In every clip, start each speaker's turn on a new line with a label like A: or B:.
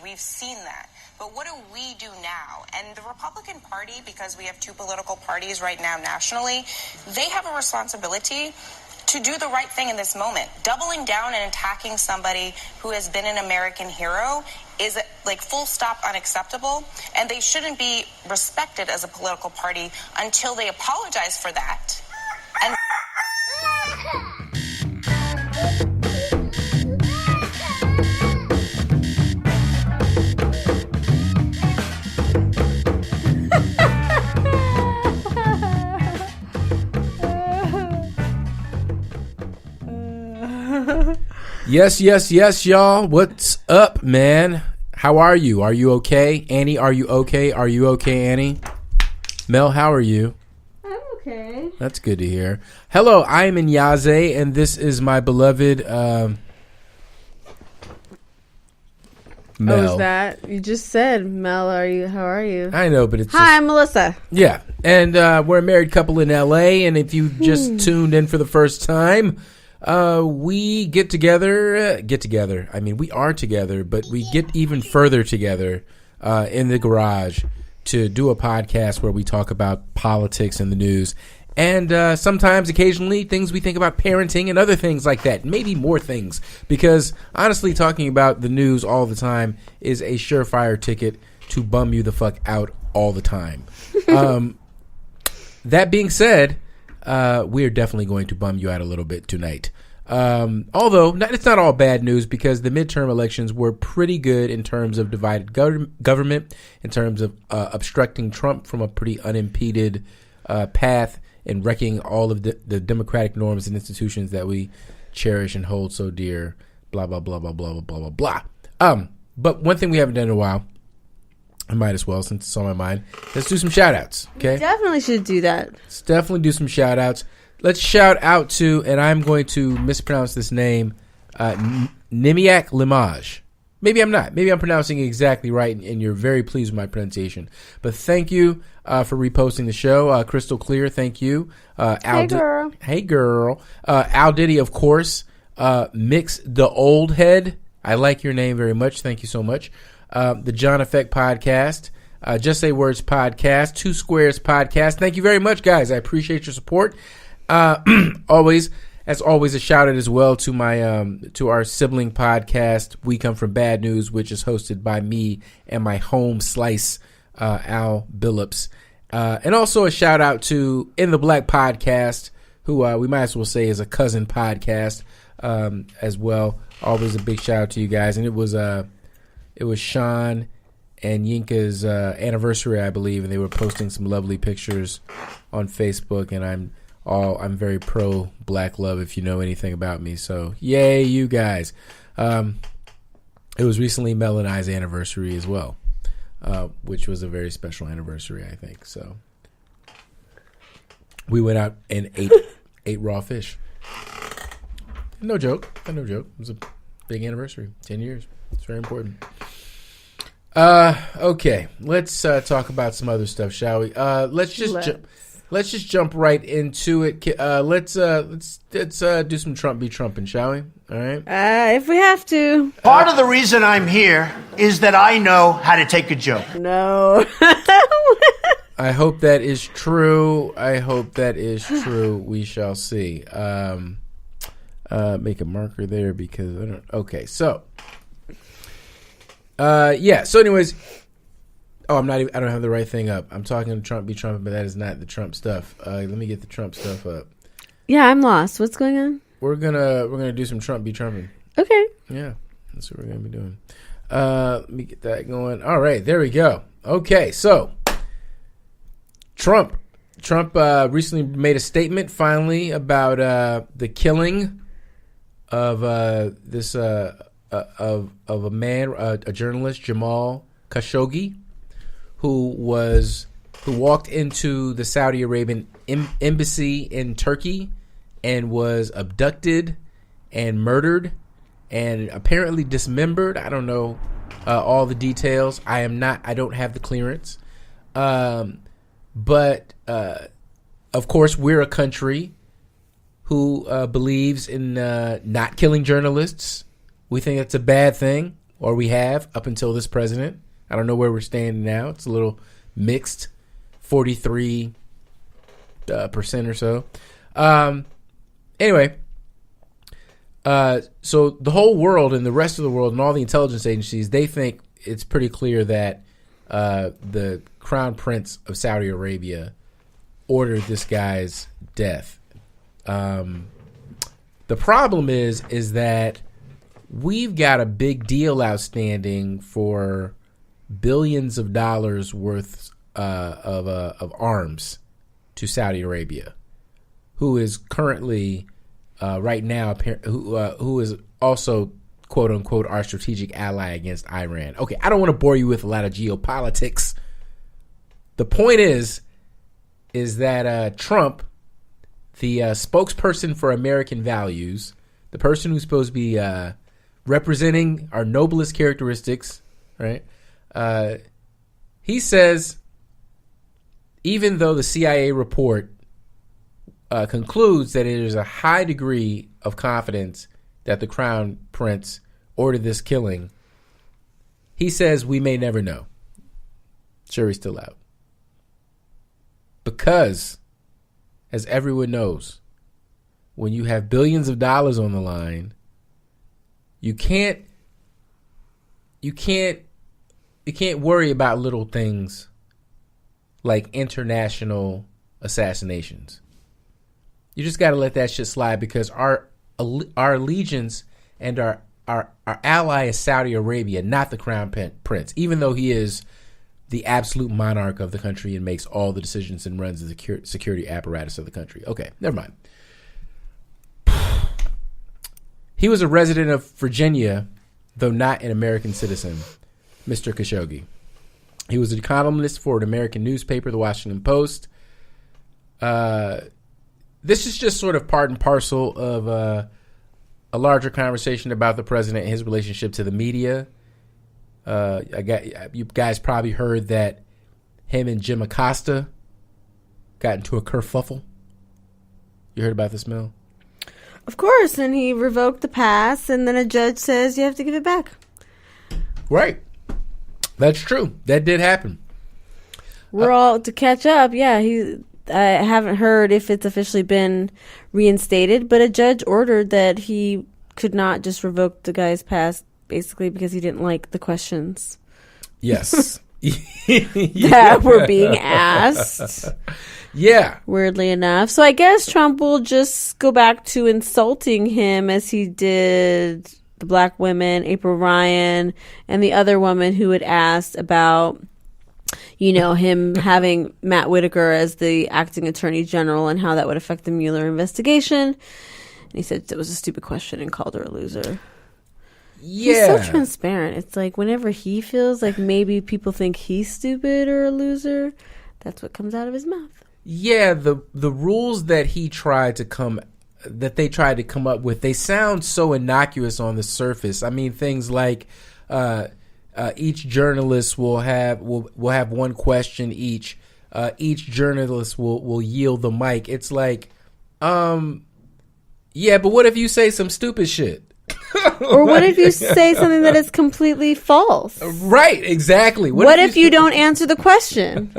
A: We've seen that. But what do we do now? And the Republican Party, because we have two political parties right now nationally, they have a responsibility to do the right thing in this moment. Doubling down and attacking somebody who has been an American hero is like full stop unacceptable, and they shouldn't be respected as a political party until they apologize for that. And
B: Yes, y'all. What's up, man? How are you? Are you okay? Annie, are you okay? Are you okay, Annie? Mel, how are you?
C: I'm okay.
B: That's good to hear. Hello, I am Inyaze, and this is my beloved Mel.
C: Oh, is that? You just said, Mel, how are you?
B: I know, but it's
C: Hi, I'm Melissa.
B: Yeah, and we're a married couple in L.A., and if you just tuned in for the first time, we get together. I mean, we are together, but we get even further together in the garage to do a podcast where we talk about politics and the news. And sometimes, occasionally, things we think about parenting and other things like that. Maybe more things. Because, honestly, talking about the news all the time is a surefire ticket to bum you the fuck out all the time. That being said, we are definitely going to bum you out a little bit tonight. Although it's not all bad news, because the midterm elections were pretty good in terms of divided government, in terms of obstructing Trump from a pretty unimpeded path and wrecking all of the democratic norms and institutions that we cherish and hold so dear. Blah, blah, blah, blah, blah, blah, blah, blah. But one thing we haven't done in a while, I might as well, since it's on my mind, let's do some shout outs. Okay.
C: We definitely should do that.
B: Let's definitely do some shout outs. Let's shout out to, and I'm going to mispronounce this name, Nimiak Limaj. Maybe I'm not. Maybe I'm pronouncing it exactly right, and you're very pleased with my pronunciation. But thank you for reposting the show. Crystal Clear, thank you.
C: Hey, girl.
B: Hey, girl. Al Diddy, of course. Mix the Old Head. I like your name very much. Thank you so much. The John Effect Podcast. Just Say Words Podcast. Two Squares Podcast. Thank you very much, guys. I appreciate your support. As always, a shout out as well to my to our sibling podcast, We Come From Bad News, which is hosted by me and my home slice, Al Billups. And also a shout out to In the Black Podcast, who we might as well say is a cousin podcast as well. Always a big shout out to you guys. And it was Sean and Yinka's anniversary, I believe, and they were posting some lovely pictures on Facebook, and I'm very pro black love, if you know anything about me. So yay, you guys. It was recently Mel and I's anniversary as well, which was a very special anniversary, I think. So we went out and ate raw fish. No joke. It was a big anniversary. 10 years. It's very important. Okay, let's talk about some other stuff, shall we? Let's just jump right into it. Let's do some Trump be Trumping, shall we? All right.
C: If we have to.
D: Part of the reason I'm here is that I know how to take a joke.
C: No.
B: I hope that is true. We shall see. Make a marker there because I don't. Okay, so. Yeah. So, anyways. Oh, I don't have the right thing up. I'm talking to Trump be Trump, but that is not the Trump stuff. Let me get the Trump stuff up.
C: Yeah, I'm lost. What's going on?
B: We're gonna do some Trump be Trumping.
C: Okay.
B: Yeah, that's what we're gonna be doing. Let me get that going. All right, there we go. Okay, so Trump recently made a statement finally about the killing of this of a man, a journalist, Jamal Khashoggi, who walked into the Saudi Arabian embassy in Turkey and was abducted and murdered and apparently dismembered. I don't know all the details. I don't have the clearance. But of course, we're a country who believes in not killing journalists. We think that's a bad thing. or we have up until this president. I don't know where we're standing now. It's a little mixed, 43% or so. Anyway, so the whole world and the rest of the world and all the intelligence agencies, they think it's pretty clear that the Crown Prince of Saudi Arabia ordered this guy's death. The problem is that we've got a big deal outstanding for billions of dollars worth of arms to Saudi Arabia, who is currently right now who is also quote unquote our strategic ally against Iran. Okay, I don't want to bore you with a lot of geopolitics. The point is that Trump, the spokesperson for American values, the person who's supposed to be representing our noblest characteristics, right? He says, even though the CIA report concludes that it is a high degree of confidence that the Crown Prince ordered this killing, he says we may never know. Jury's still out. Because, as everyone knows, when you have billions of dollars on the line, you can't worry about little things like international assassinations. You just got to let that shit slide, because our allegiance and our ally is Saudi Arabia, not the Crown Prince, even though he is the absolute monarch of the country and makes all the decisions and runs the security apparatus of the country. Okay, never mind. He was a resident of Virginia, though not an American citizen, Mr. Khashoggi. He was a columnist for an American newspaper, the Washington Post. This is just sort of part and parcel of a larger conversation about the president and his relationship to the media. You guys probably heard that him and Jim Acosta got into a kerfuffle. You heard about this, Mel?
C: Of course, and he revoked the pass, and then a judge says you have to give it back.
B: Right. That's true. That did happen.
C: We're all to catch up. Yeah, I haven't heard if it's officially been reinstated, but a judge ordered that he could not just revoke the guy's pass, basically because he didn't like the questions.
B: Yes.
C: that were being asked.
B: Yeah.
C: Weirdly enough. So I guess Trump will just go back to insulting him as he did the black women, April Ryan, and the other woman who had asked about, him having Matt Whitaker as the acting attorney general and how that would affect the Mueller investigation. And he said it was a stupid question and called her a loser.
B: Yeah.
C: He's so transparent. It's like whenever he feels like maybe people think he's stupid or a loser, that's what comes out of his mouth.
B: Yeah, the rules that they tried to come up with, they sound so innocuous on the surface. I mean, things like each journalist will have one question each. Each journalist will yield the mic. It's like, yeah, but what if you say some stupid shit?
C: Or what if you say something that is completely false?
B: Right, exactly.
C: What if you don't answer the question?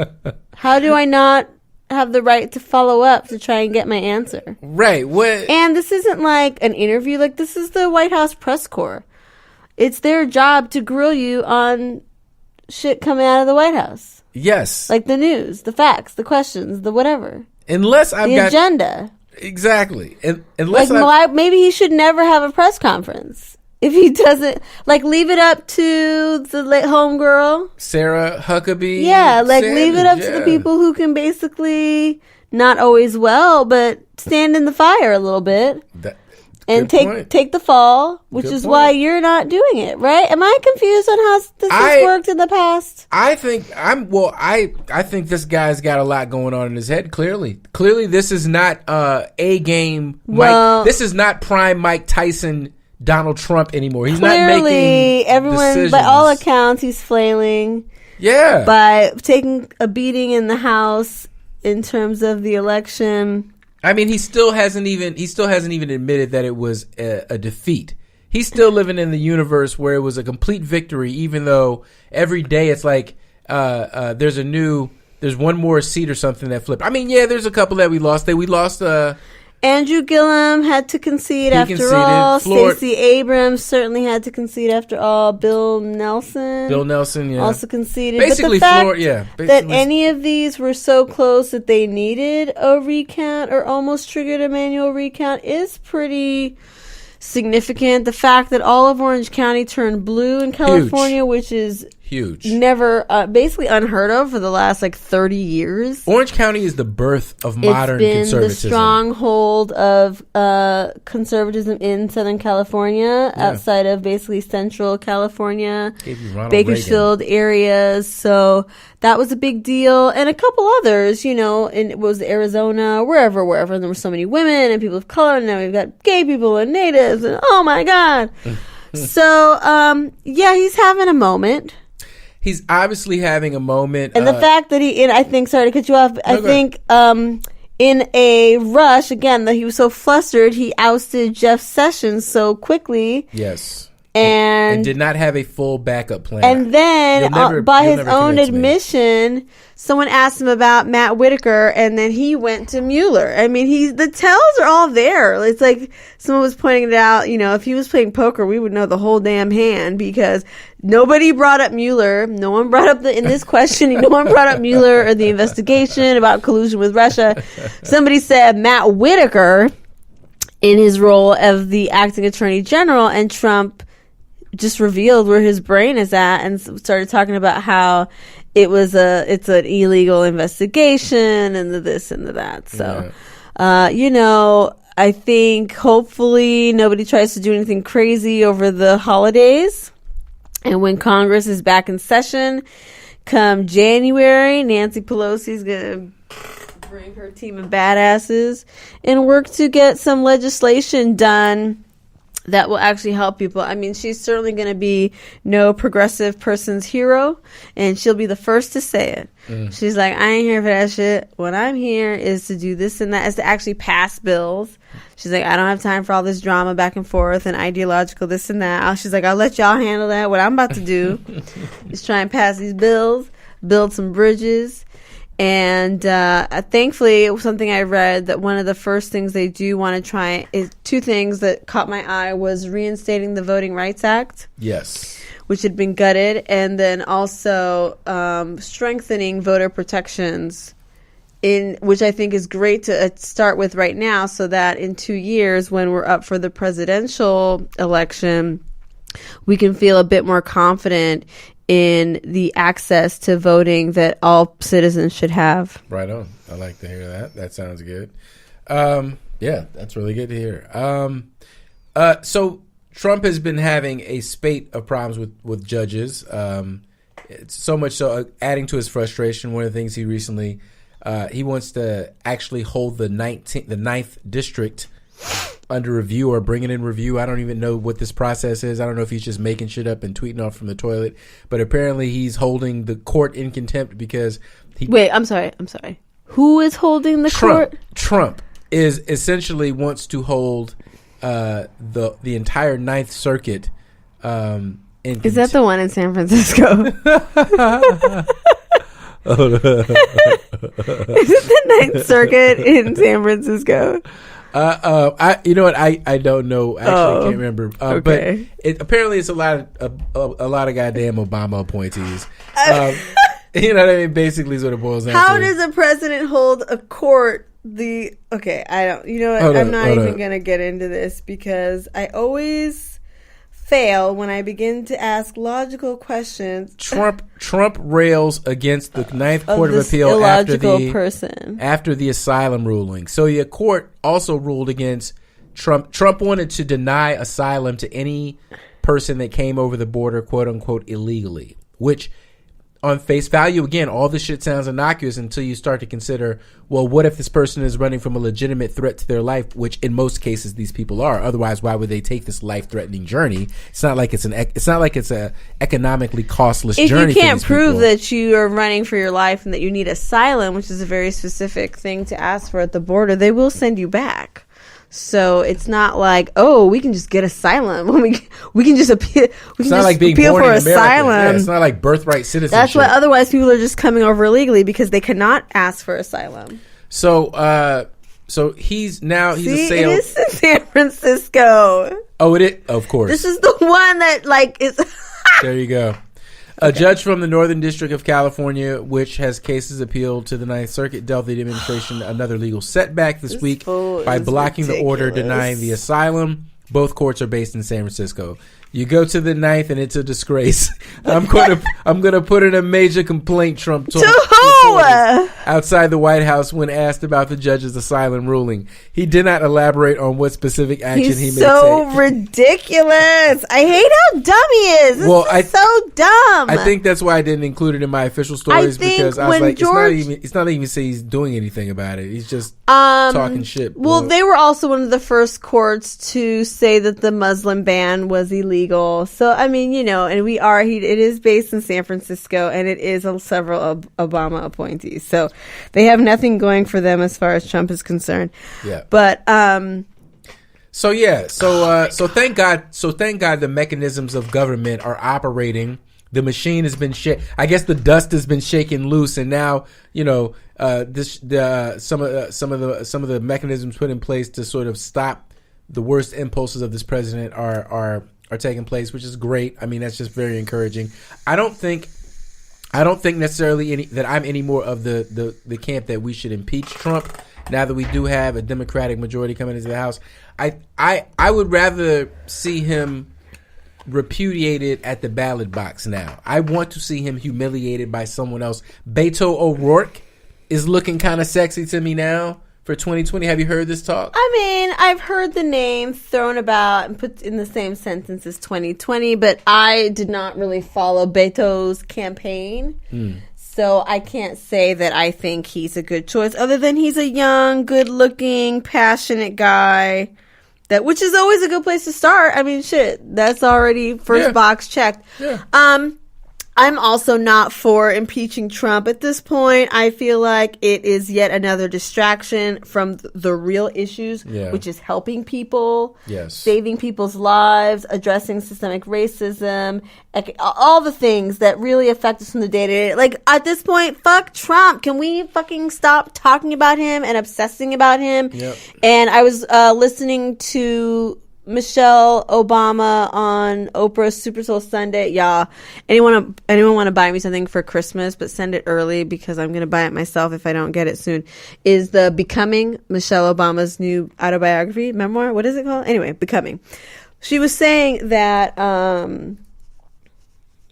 C: How do I not have the right to follow up to try and get my answer?
B: Right. What?
C: And this isn't like an interview. Like, this is the White House press corps. It's their job to grill you on shit coming out of the White House.
B: Yes.
C: Like the news, the facts, the questions, the whatever.
B: Unless I've got
C: agenda.
B: Exactly. And unless
C: maybe he should never have a press conference. If he doesn't, leave it up to the homegirl.
B: Sarah Huckabee.
C: Yeah, leave it up to the people who can basically, not always well, but stand in the fire a little bit. And take the fall, which is why you're not doing it, right? Am I confused on how this has worked in the past?
B: I think I think this guy's got a lot going on in his head. Clearly, this is not a game. Well, this is not prime Mike Tyson, Donald Trump anymore. He's not making decisions.
C: By all accounts, he's flailing.
B: Yeah,
C: by taking a beating in the House in terms of the election.
B: I mean, he still hasn't even admitted that it was a defeat. he's still living in the universe where it was a complete victory, even though every day it's like there's one more seat or something that flipped. I mean, yeah, there's a couple that we lost.
C: Andrew Gillum had to concede after all. Stacey Abrams certainly had to concede after all. Bill Nelson, yeah, also conceded.
B: Basically,
C: but the fact that any of these were so close that they needed a recount or almost triggered a manual recount is pretty significant. The fact that all of Orange County turned blue in California, which is
B: huge,
C: never basically unheard of for the last 30 years.
B: Orange County is the birth of modern conservatism. It's been the stronghold
C: of conservatism in Southern California, outside of basically Central California, Bakersfield areas. So that was a big deal, and a couple others, and it was Arizona, wherever. And there were so many women and people of color, and now we've got gay people and natives, and oh my God. So, he's having a moment.
B: He's obviously having a moment.
C: And the fact that I think, sorry to cut you off, I think in a rush, again, that he was so flustered, he ousted Jeff Sessions so quickly.
B: Yes.
C: And
B: did not have a full backup plan.
C: And then, by his own admission, someone asked him about Matt Whitaker, and then he went to Mueller. I mean, the tells are all there. It's like someone was pointing it out. If he was playing poker, we would know the whole damn hand, because nobody brought up Mueller. No one brought up in this question. No one brought up Mueller or the investigation about collusion with Russia. Somebody said Matt Whitaker in his role as the acting attorney general, and Trump just revealed where his brain is at and started talking about how it's an illegal investigation and the this and the that. So, I think hopefully nobody tries to do anything crazy over the holidays. And when Congress is back in session come January, Nancy Pelosi's going to bring her team of badasses and work to get some legislation done that will actually help people. I mean, she's certainly going to be no progressive person's hero, and she'll be the first to say it. She's like, I ain't here for that shit. What I'm here is to do this and that, is to actually pass bills. She's like, I don't have time for all this drama back and forth and ideological this and that. She's like, I'll let y'all handle that. What I'm about to do is try and pass these bills, build some bridges. And thankfully, it was something I read that one of the first things they do want to try is two things that caught my eye was reinstating the Voting Rights Act.
B: Yes.
C: Which had been gutted, and then also strengthening voter protections, which I think is great to start with right now, so that in 2 years, when we're up for the presidential election, we can feel a bit more confident in the access to voting that all citizens should have.
B: Right on. I like to hear that. That sounds good. Yeah, that's really good to hear. So Trump has been having a spate of problems with judges. It's so much so, adding to his frustration, one of the things he recently, he wants to actually hold the 9th district under review or bring it in review. I don't even know what this process is. I don't know if he's just making shit up and tweeting off from the toilet. But apparently he's holding the court in contempt because
C: Wait, I'm sorry. Who is holding the court?
B: Trump is essentially wants to hold the entire 9th Circuit in contempt.
C: Is that the one in San Francisco? Is it the 9th Circuit in San Francisco?
B: You know what? I don't know. Actually, I can't remember.
C: Okay.
B: But apparently it's a lot of goddamn Obama appointees. You know what I mean? Basically, is what it boils down to.
C: How does a president hold a court? I don't. You know what? I'm not even gonna get into this because I always fail when I begin to ask logical questions.
B: Trump rails against the 9th Court of Appeal after the asylum ruling. So the court also ruled against Trump. Trump wanted to deny asylum to any person that came over the border, quote unquote, illegally, which on face value, again, all this shit sounds innocuous until you start to consider, well, what if this person is running from a legitimate threat to their life, which in most cases these people are. Otherwise, why would they take this life-threatening journey? It's not like it's a economically costless journey.
C: If you can't prove that you are running for your life and that you need asylum, which is a very specific thing to ask for at the border, they will send you back. So it's not like, oh, we can just get asylum. We can just appeal. We
B: It's
C: can
B: not
C: just
B: like being
C: appeal
B: born
C: for
B: in America.
C: asylum.
B: Yeah, it's not like birthright citizenship.
C: That's why otherwise people are just coming over illegally because they cannot ask for asylum.
B: So, so he's a
C: See,
B: sale.
C: it is in San Francisco.
B: Oh, it is? Of course.
C: This is the one that like is.
B: There you go. A judge from the Northern District of California, which has cases appealed to the Ninth Circuit, dealt the administration another legal setback this week by blocking the order denying the asylum. Both courts are based in San Francisco. You go to the Ninth, and it's a disgrace. I'm gonna put in a major complaint. Trump told outside the White House when asked about the judge's asylum ruling. He did not elaborate on what specific action he may take.
C: So ridiculous! I hate how dumb he is. This is so dumb.
B: I think that's why I didn't include it in my official stories because I was like, it's not even say he's doing anything about it. He's just talking shit.
C: Well, they were also one of the first courts to say that the Muslim ban was illegal. So I mean, and it is based in San Francisco, and it is several Obama appointees. So they have nothing going for them as far as Trump is concerned.
B: Yeah.
C: But
B: So thank God the mechanisms of government are operating. The machine has been I guess the dust has been shaken loose, and now some of the mechanisms put in place to sort of stop the worst impulses of this president are taking place, which is great. I mean, that's just very encouraging. I don't think necessarily that I'm any more of the camp that we should impeach Trump now that we do have a Democratic majority coming into the House. I would rather see him repudiated at the ballot box now. I want to see him humiliated by someone else. Beto O'Rourke is looking kind of sexy to me now for 2020. Have you heard this talk?
C: I mean, I've heard the name thrown about and put in the same sentence as 2020, but I did not really follow Beto's campaign. So I can't say that I think he's a good choice, other than he's a young, good-looking, passionate guy. Which is always a good place to start. I mean, shit, that's already first box checked. Yeah. I'm also not for impeaching Trump at this point. I feel like it is yet another distraction from the real issues, which is helping people, saving people's lives, addressing systemic racism, all the things that really affect us from the day to day. Like, at this point, fuck Trump. Can we fucking stop talking about him and obsessing about him? Yep. And I was listening to Michelle Obama on Oprah's Super Soul Sunday. Y'all, anyone want to buy me something for Christmas, but send it early because I'm going to buy it myself if I don't get it soon, is the Becoming, Michelle Obama's new autobiography, memoir. What is it called? Anyway, Becoming. She was saying that,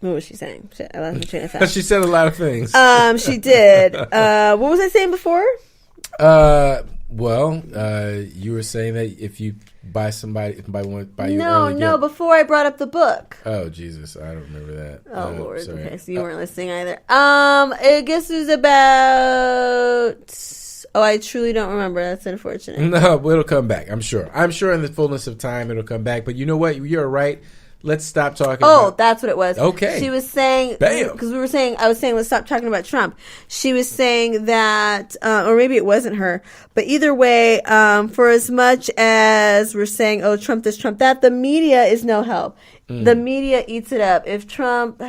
C: what was she saying? Shit, I lost my train of thought.
B: She said a lot of things.
C: She did. What was I saying before?
B: Well, you were saying that if you buy somebody, if somebody wants to buy you early,
C: before I brought up the book.
B: Oh, Jesus, I don't remember that.
C: Oh, Lord. Sorry. Okay, so you weren't listening either. I guess it was about... Oh, I truly don't remember. That's unfortunate.
B: No, but it'll come back, I'm sure. I'm sure in the fullness of time it'll come back. But you know what? You're right. Let's stop talking about...
C: that's what it was.
B: Okay.
C: She was saying...
B: Bam!
C: Because I was saying, let's stop talking about Trump. She was saying that... or maybe it wasn't her. But either way, for as much as we're saying, oh, Trump this, Trump that, the media is no help. The media eats it up. If Trump...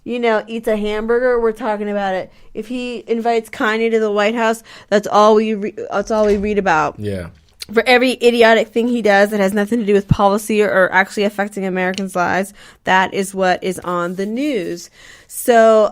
C: eats a hamburger, we're talking about it. If he invites Kanye to the White House, that's all we read about.
B: Yeah.
C: For every idiotic thing he does that has nothing to do with policy or actually affecting Americans' lives, that is what is on the news. So,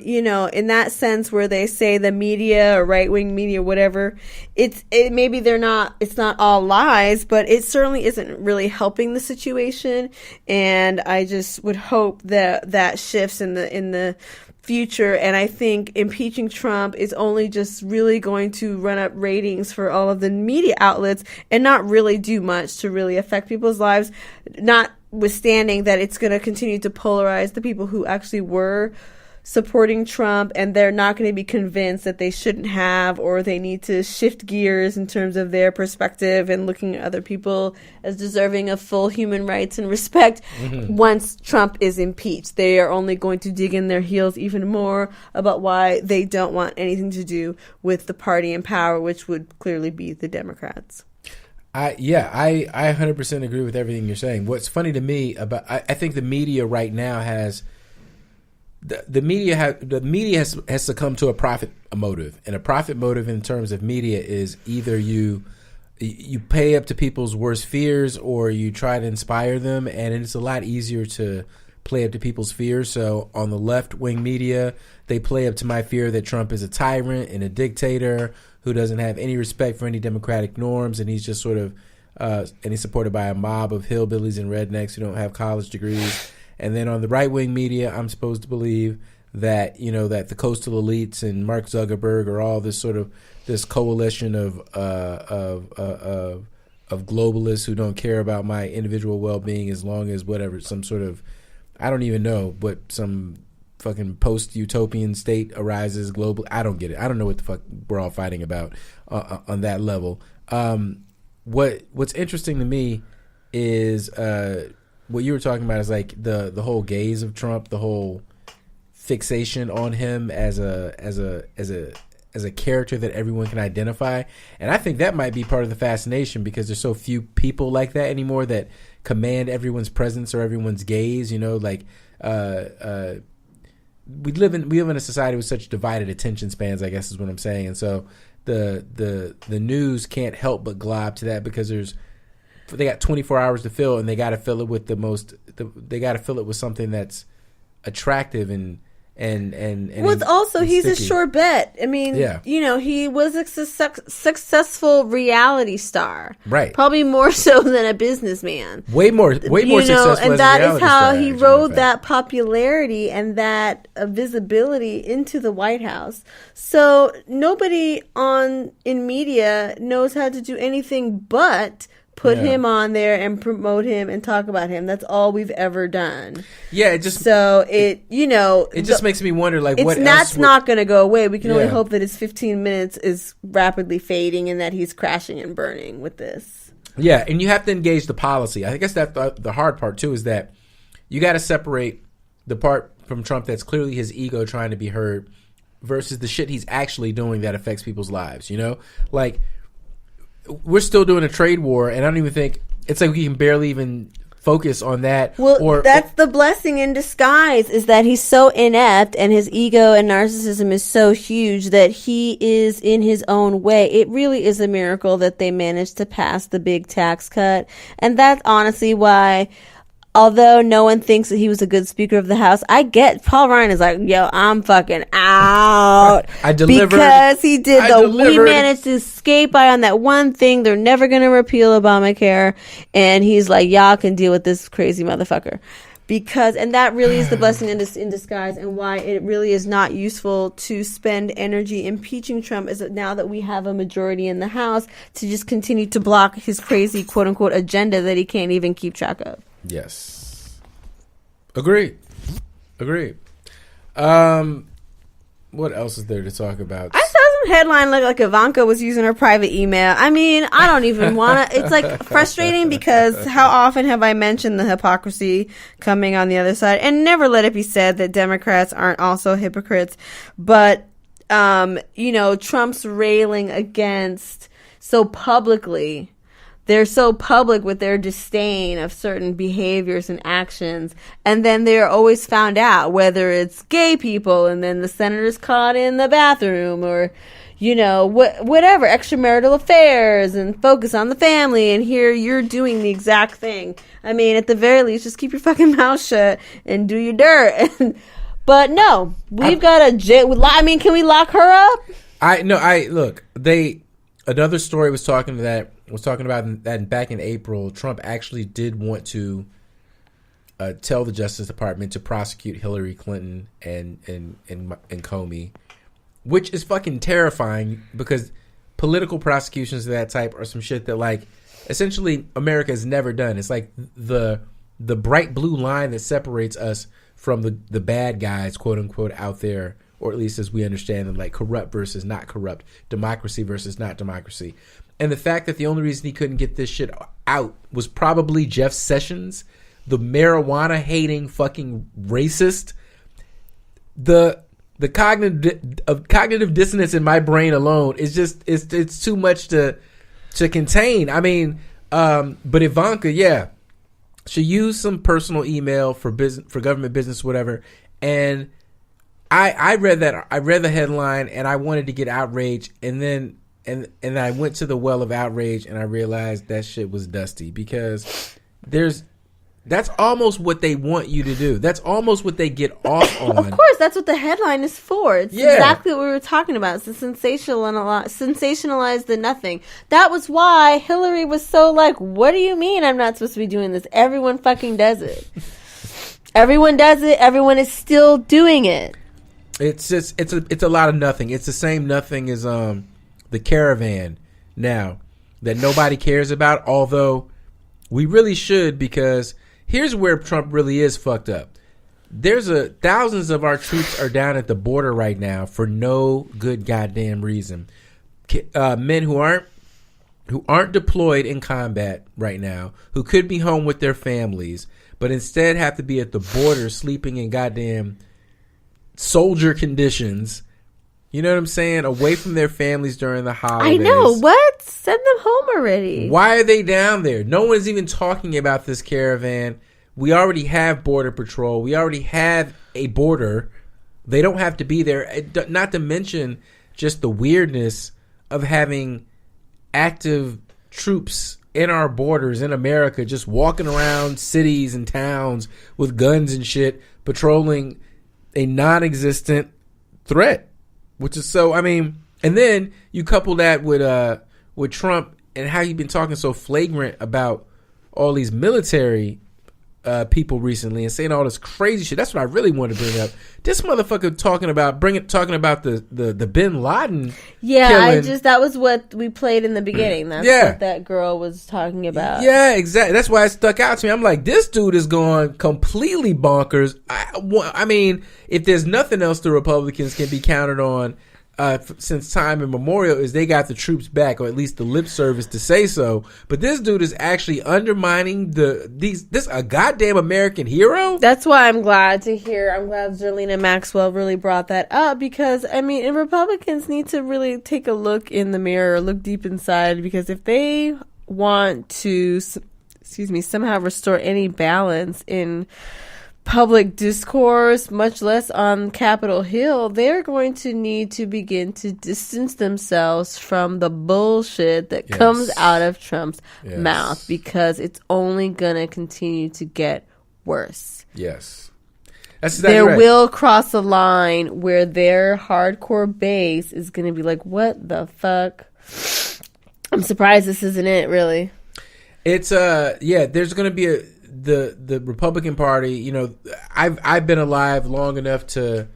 C: in that sense where they say the media or right-wing media, whatever, maybe it's not all lies, but it certainly isn't really helping the situation. And I just would hope that shifts in the future. And I think impeaching Trump is only just really going to run up ratings for all of the media outlets and not really do much to really affect people's lives, notwithstanding that it's going to continue to polarize the people who actually were supporting Trump, and they're not going to be convinced that they shouldn't have, or they need to shift gears in terms of their perspective and looking at other people as deserving of full human rights and respect. Once Trump is impeached, they are only going to dig in their heels even more about why they don't want anything to do with the party in power, which would clearly be the Democrats.
B: I 100% agree with everything you're saying. What's funny to me about I think the media right now has the media has succumbed to a profit motive, and a profit motive in terms of media is either you pay up to people's worst fears or you try to inspire them, and it's a lot easier to play up to people's fears. So on the left-wing media, they play up to my fear that Trump is a tyrant and a dictator who doesn't have any respect for any democratic norms, and he's just sort of and he's supported by a mob of hillbillies and rednecks who don't have college degrees. And then on the right-wing media, I'm supposed to believe that, you know, that the coastal elites and Mark Zuckerberg are all this sort of this coalition of globalists who don't care about my individual well-being as long as whatever, some sort of, I don't even know, but some fucking post-utopian state arises global. I don't get it. I don't know what the fuck we're all fighting about on that level. What's interesting to me is what you were talking about is like the whole gaze of Trump, the whole fixation on him as a character that everyone can identify. And I think that might be part of the fascination because there's so few people like that anymore that command everyone's presence or everyone's gaze, you know, like we live in a society with such divided attention spans, I guess is what I'm saying. And so the news can't help but glob to that because they got 24 hours to fill, and they got to fill it with they got to fill it with something that's attractive and
C: well, also he's
B: sticky.
C: a sure bet. I mean, you know, he was a successful reality star,
B: right?
C: Probably more so than a businessman.
B: Way more successful.
C: And
B: as
C: that
B: a reality
C: is how
B: star,
C: he rode that popularity and that visibility into the White House. So nobody in media knows how to do anything but put him on there and promote him and talk about him. That's all we've ever done.
B: Yeah, it just
C: it
B: makes me wonder, like, what else?
C: That's not going to go away. We can only hope that his 15 minutes is rapidly fading and that he's crashing and burning with this.
B: Yeah, and you have to engage the policy. I guess that's the hard part too, is that you got to separate the part from Trump that's clearly his ego trying to be heard versus the shit he's actually doing that affects people's lives. You know, like, we're still doing a trade war, and I don't even think it's like we can barely even focus on that.
C: Well, that's the blessing in disguise, is that he's so inept and his ego and narcissism is so huge that he is in his own way. It really is a miracle that they managed to pass the big tax cut. And that's honestly why, although no one thinks that he was a good Speaker of the House, I get Paul Ryan is like, yo, I'm fucking out.
B: I delivered.
C: Because he did we managed to escape by on that one thing. They're never going to repeal Obamacare. And he's like, y'all can deal with this crazy motherfucker. And that really is the blessing in disguise, and why it really is not useful to spend energy impeaching Trump is that now that we have a majority in the House to just continue to block his crazy quote unquote agenda that he can't even keep track of.
B: Yes. Agreed. What else is there to talk about?
C: I saw some headline look like Ivanka was using her private email. I mean, I don't even want to. It's like frustrating because how often have I mentioned the hypocrisy coming on the other side, and never let it be said that Democrats aren't also hypocrites. But, Trump's railing against so publicly. They're so public with their disdain of certain behaviors and actions, and then they're always found out, whether it's gay people and then the senator's caught in the bathroom, or, whatever, extramarital affairs, and focus on the family, and here you're doing the exact thing. I mean, at the very least, just keep your fucking mouth shut and do your dirt. But no, we've got a jail. I mean, can we lock her up?
B: Another story was talking about that back in April. Trump actually did want to tell the Justice Department to prosecute Hillary Clinton and Comey, which is fucking terrifying because political prosecutions of that type are some shit that, like, essentially America has never done. It's like the bright blue line that separates us from the bad guys, quote unquote, out there, or at least as we understand them, like corrupt versus not corrupt, democracy versus not democracy. And the fact that the only reason he couldn't get this shit out was probably Jeff Sessions, the marijuana-hating fucking racist. The cognitive dissonance in my brain alone is just it's too much to to contain. I mean, but Ivanka, yeah, she used some personal email for business, for government business, whatever. And I read that. I read the headline, and I wanted to get outraged, and then and I went to the well of outrage, and I realized that shit was dusty, because that's almost what they want you to do. That's almost what they get off on.
C: Of course, that's what the headline is for. It's exactly what we were talking about. It's to sensationalize the nothing. That was why Hillary was so like, what do you mean I'm not supposed to be doing this? Everyone fucking does it. Everyone does it. Everyone is still doing it.
B: It's just it's a lot of nothing. It's the same nothing as the caravan now that nobody cares about, although we really should, because here's where Trump really is fucked up. There's thousands of our troops are down at the border right now for no good goddamn reason. Men who aren't deployed in combat right now, who could be home with their families, but instead have to be at the border sleeping in goddamn soldier conditions. You know what I'm saying? Away from their families during the holidays.
C: I know. What? Send them home already.
B: Why are they down there? No one's even talking about this caravan. We already have border patrol. We already have a border. They don't have to be there. Not to mention just the weirdness of having active troops in our borders in America, just walking around cities and towns with guns and shit, patrolling a non-existent threat. Which is so, I mean, and then you couple that with Trump and how he's been talking so flagrant about all these military people recently and saying all this crazy shit. That's what I really wanted to bring up. This motherfucker talking about the Bin Laden.
C: Yeah,
B: killing.
C: that was what we played in the beginning. That's what that girl was talking about.
B: Yeah, exactly. That's why it stuck out to me. I'm like, this dude is going completely bonkers. I mean, if there's nothing else the Republicans can be counted on since time immemorial, is they got the troops back, or at least the lip service to say so. But this dude is actually undermining this a goddamn American hero.
C: That's why I'm glad Zerlina Maxwell really brought that up, because I mean, and Republicans need to really take a look in the mirror, look deep inside, because if they want to, somehow restore any balance in public discourse, much less on Capitol Hill, they're going to need to begin to distance themselves from the bullshit that comes out of Trump's mouth, because it's only going to continue to get worse.
B: Yes. That's exactly
C: there
B: right.
C: will cross a line where their hardcore base is going to be like, what the fuck? I'm surprised this isn't it, really.
B: It's there's going to be the Republican Party. You know, I've been alive long enough to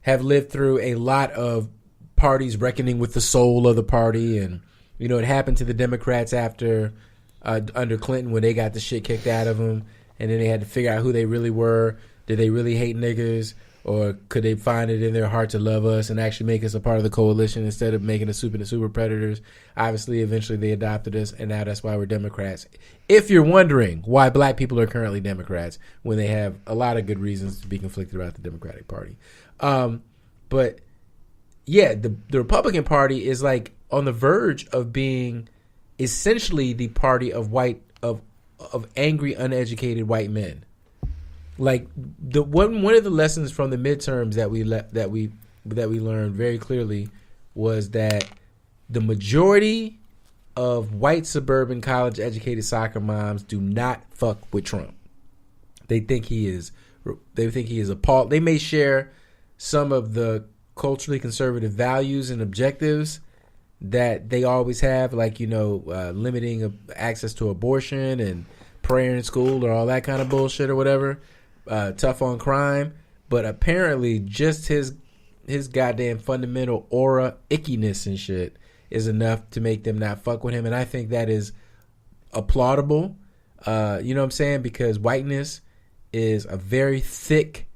B: have lived through a lot of parties reckoning with the soul of the party, and you know, it happened to the Democrats after under Clinton, when they got the shit kicked out of them, and then they had to figure out who they really were. Did they really hate niggas, or could they find it in their heart to love us and actually make us a part of the coalition instead of making us super predators? Obviously, eventually they adopted us, and now that's why we're Democrats. If you're wondering why black people are currently Democrats, when they have a lot of good reasons to be conflicted about the Democratic Party. But yeah, the Republican Party is like on the verge of being essentially the party of angry, uneducated white men. Like one of the lessons from the midterms that we learned very clearly was that the majority of white suburban college educated soccer moms do not fuck with Trump. They think he is appalled. They may share some of the culturally conservative values and objectives that they always have, like, you know, limiting access to abortion and prayer in school or all that kind of bullshit or whatever. Tough on crime, but apparently just his goddamn fundamental aura, ickiness and shit is enough to make them not fuck with him, and I think that is applaudable. You know what I'm saying? Because whiteness is a very thick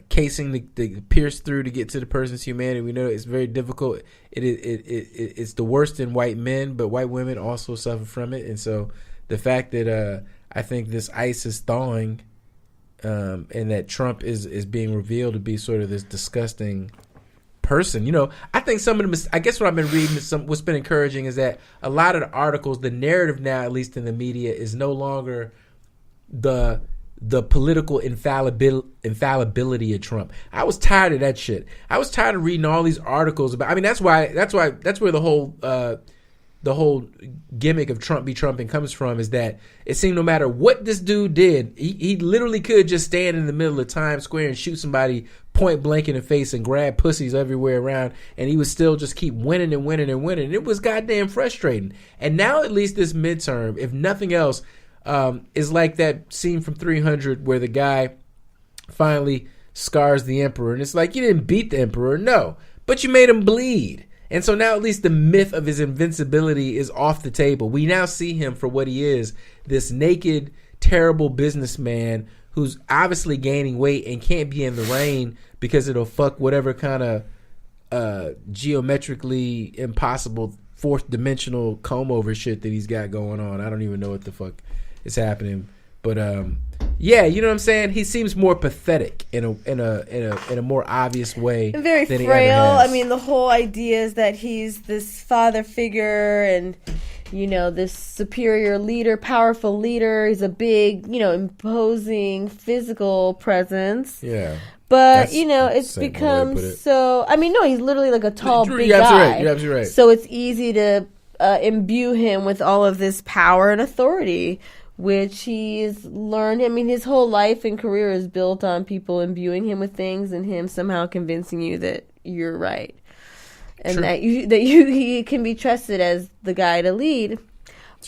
B: casing to pierce through to get to the person's humanity. We know it's very difficult. It's the worst in white men, but white women also suffer from it, and so the fact that I think this ice is thawing, and that Trump is being revealed to be sort of this disgusting person. I think some of them. I guess what I've been reading what's been encouraging is that a lot of the articles, the narrative now, at least in the media, is no longer the political infallibility of Trump. I was tired of that shit. I was tired of reading all these articles about. I mean, that's where the whole gimmick of Trump be Trumping comes from, is that it seemed no matter what this dude did, he literally could just stand in the middle of Times Square and shoot somebody point blank in the face and grab pussies everywhere around, and he would still just keep winning and winning and winning. It was goddamn frustrating. And now at least this midterm, if nothing else, is like that scene from 300 where the guy finally scars the emperor, and it's like, you didn't beat the emperor, no, but you made him bleed. And so now at least the myth of his invincibility is off the table. We now see him for what he is, this naked, terrible businessman who's obviously gaining weight and can't be in the rain because it'll fuck whatever kind of geometrically impossible fourth dimensional comb over shit that he's got going on. I don't even know what the fuck is happening. But yeah, you know what I'm saying? He seems more pathetic in a more obvious way.
C: Very
B: than
C: frail.
B: He ever has.
C: I mean, the whole idea is that he's this father figure and, this superior leader, powerful leader. He's a big, imposing physical presence.
B: Yeah.
C: But,
B: That's
C: it's
B: the same way to
C: become
B: put it.
C: so... I mean, no, he's literally like a tall, big
B: You're absolutely
C: guy.
B: right. You're absolutely right.
C: So it's easy to imbue him with all of this power and authority, which he's learned. I mean, his whole life and career is built on people imbuing him with things and him somehow convincing you that you're right. And
B: True.
C: that he can be trusted as the guy to lead.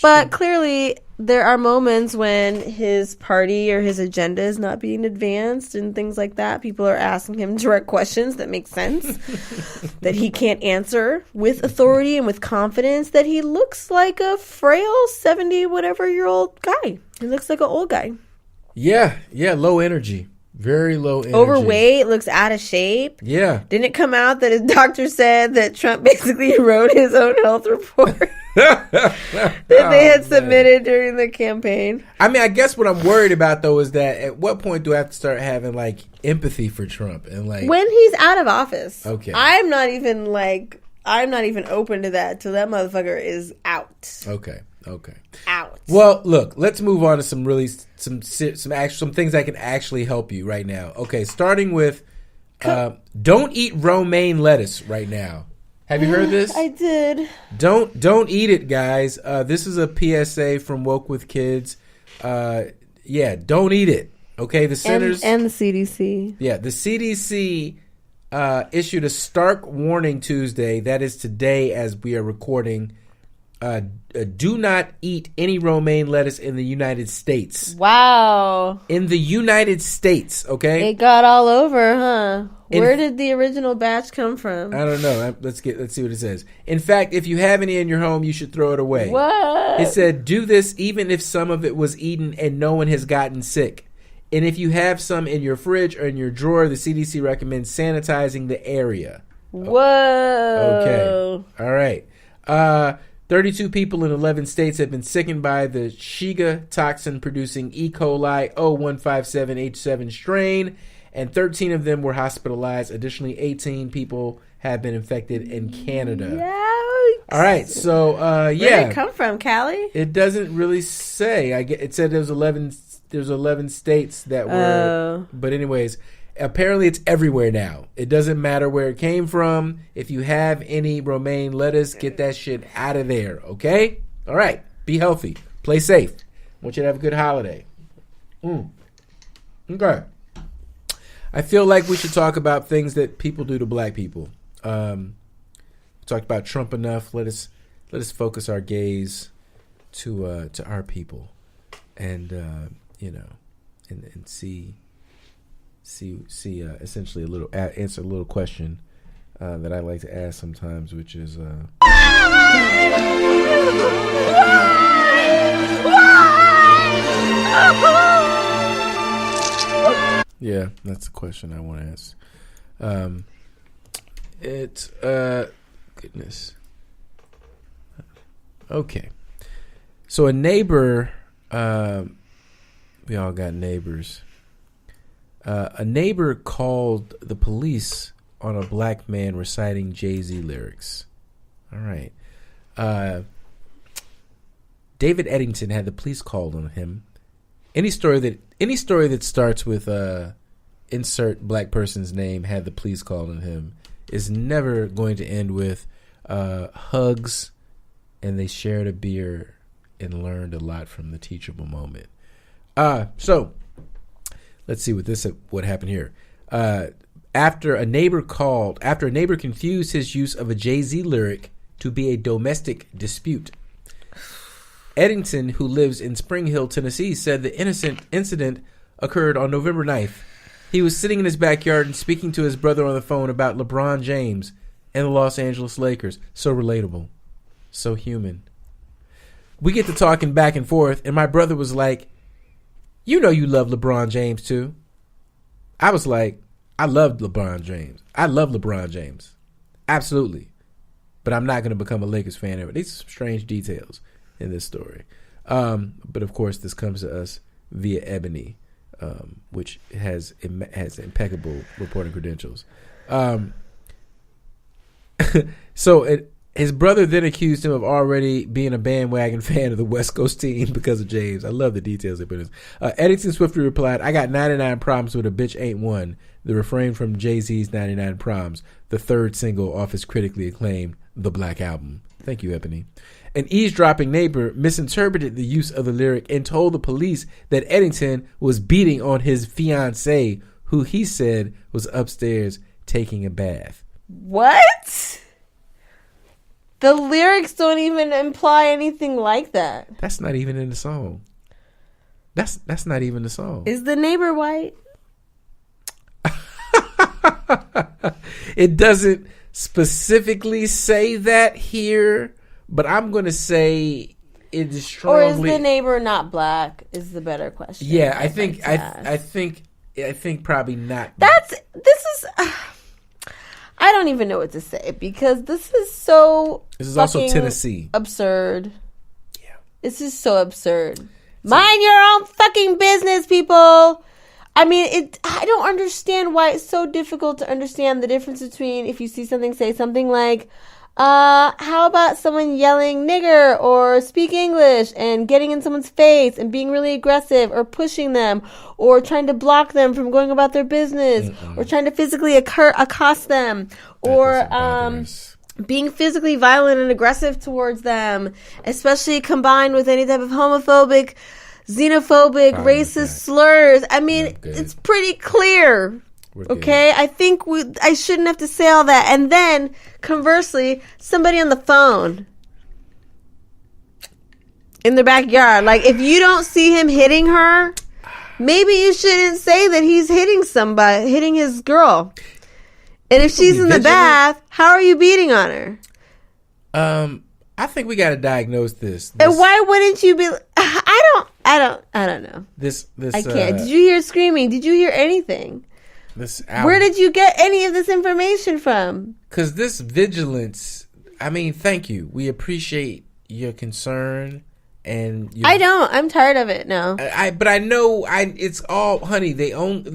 C: But clearly, there are moments when his party or his agenda is not being advanced and things like that. People are asking him direct questions that make sense, that he can't answer with authority and with confidence, that he looks like a frail 70-whatever-year-old guy. He looks like an old guy.
B: Yeah, low energy. Very low energy.
C: Overweight, looks out of shape.
B: Yeah.
C: Didn't it come out that his doctor said that Trump basically wrote his own health report that they had submitted during the campaign?
B: I mean, I guess what I'm worried about, though, is that at what point do I have to start having, like, empathy for Trump? And like,
C: when he's out of office.
B: Okay.
C: I'm not even open to that till that motherfucker is out.
B: Okay.
C: Out.
B: Well, look, let's move on to some things that can actually help you right now. Okay, starting with don't eat romaine lettuce right now. Have you heard this?
C: I did.
B: Don't eat it, guys. This is a PSA from Woke with Kids. Yeah, don't eat it. Okay, the centers
C: and the CDC.
B: Yeah, the CDC issued a stark warning Tuesday. That is today, as we are recording. Do not eat any romaine lettuce in the United States.
C: Wow.
B: In the United States, okay?
C: It got all over, huh? Where did the original batch come from?
B: I don't know. Let's see what it says. In fact, if you have any in your home, you should throw it away.
C: What?
B: It said, do this even if some of it was eaten and no one has gotten sick. And if you have some in your fridge or in your drawer, the CDC recommends sanitizing the area.
C: Whoa.
B: Okay. All right. 32 people in 11 states have been sickened by the Shiga toxin-producing E. coli 0157H7 strain, and 13 of them were hospitalized. Additionally, 18 people have been infected in Canada.
C: Yikes.
B: All right, so
C: Where did it come from, Callie?
B: It doesn't really say. It said there's 11 states that were, but anyways, apparently it's everywhere now. It doesn't matter where it came from. If you have any romaine lettuce, get that shit out of there, okay? All right, be healthy, play safe. I want you to have a good holiday. Okay. I feel like we should talk about things that people do to black people. We talked about Trump enough. Let us focus our gaze to our people, and and see essentially answer a little question that I like to ask sometimes, which is yeah, that's the question I want to ask. Goodness. Okay. So a neighbor, we all got neighbors. A neighbor called the police on a black man reciting Jay-Z lyrics. All right. David Eddington had the police called on him. Any story that starts with insert black person's name had the police called on him is never going to end with hugs and they shared a beer and learned a lot from the teachable moment. So let's see what happened here. After a neighbor confused his use of a Jay-Z lyric to be a domestic dispute. Eddington, who lives in Spring Hill, Tennessee, said the incident occurred on November 9th. He was sitting in his backyard and speaking to his brother on the phone about LeBron James and the Los Angeles Lakers. So relatable. So human. We get to talking back and forth, and my brother was like, you know you love LeBron James too. I was like, I love LeBron James. I love LeBron James. Absolutely. But I'm not going to become a Lakers fan ever. These are some strange details in this story. But of course, this comes to us via Ebony, which has impeccable reporting credentials. His brother then accused him of already being a bandwagon fan of the West Coast team because of James. I love the details they put in. Eddington swiftly replied, I got 99 problems with a bitch ain't one. The refrain from Jay-Z's 99 Problems, the third single off his critically acclaimed The Black Album. Thank you, Ebony. An eavesdropping neighbor misinterpreted the use of the lyric and told the police that Eddington was beating on his fiancée, who he said was upstairs taking a bath.
C: What? The lyrics don't even imply anything like that.
B: That's not even in the song. That's not even the song.
C: Is the neighbor white?
B: It doesn't specifically say that here, but I'm going to say it is strongly.
C: Or is the neighbor not black? Is the better question.
B: Yeah, I think probably not.
C: I don't even know what to say because this is so.
B: This is also Tennessee.
C: Absurd.
B: Yeah.
C: This is so absurd. Mind your own fucking business, people. I mean, I don't understand why it's so difficult to understand the difference between if you see something, say something like, how about someone yelling nigger or speak English and getting in someone's face and being really aggressive or pushing them or trying to block them from going about their business or trying to physically accost them or being physically violent and aggressive towards them, especially combined with any type of homophobic, xenophobic, racist slurs. I mean, it's pretty clear. Okay, I think I shouldn't have to say all that. And then, conversely, somebody on the phone in the backyard. Like, if you don't see him hitting her, maybe you shouldn't say that he's hitting his girl. And if she's in the bath, how are you beating on her?
B: I think we got to diagnose this.
C: And why wouldn't you be? I don't know.
B: This
C: I can't. Did you hear screaming? Did you hear anything? Where did you get any of this information from? Because
B: this vigilance, I mean, thank you. We appreciate your concern. And
C: I don't. I'm tired of it now.
B: But I know it's all, honey, they don't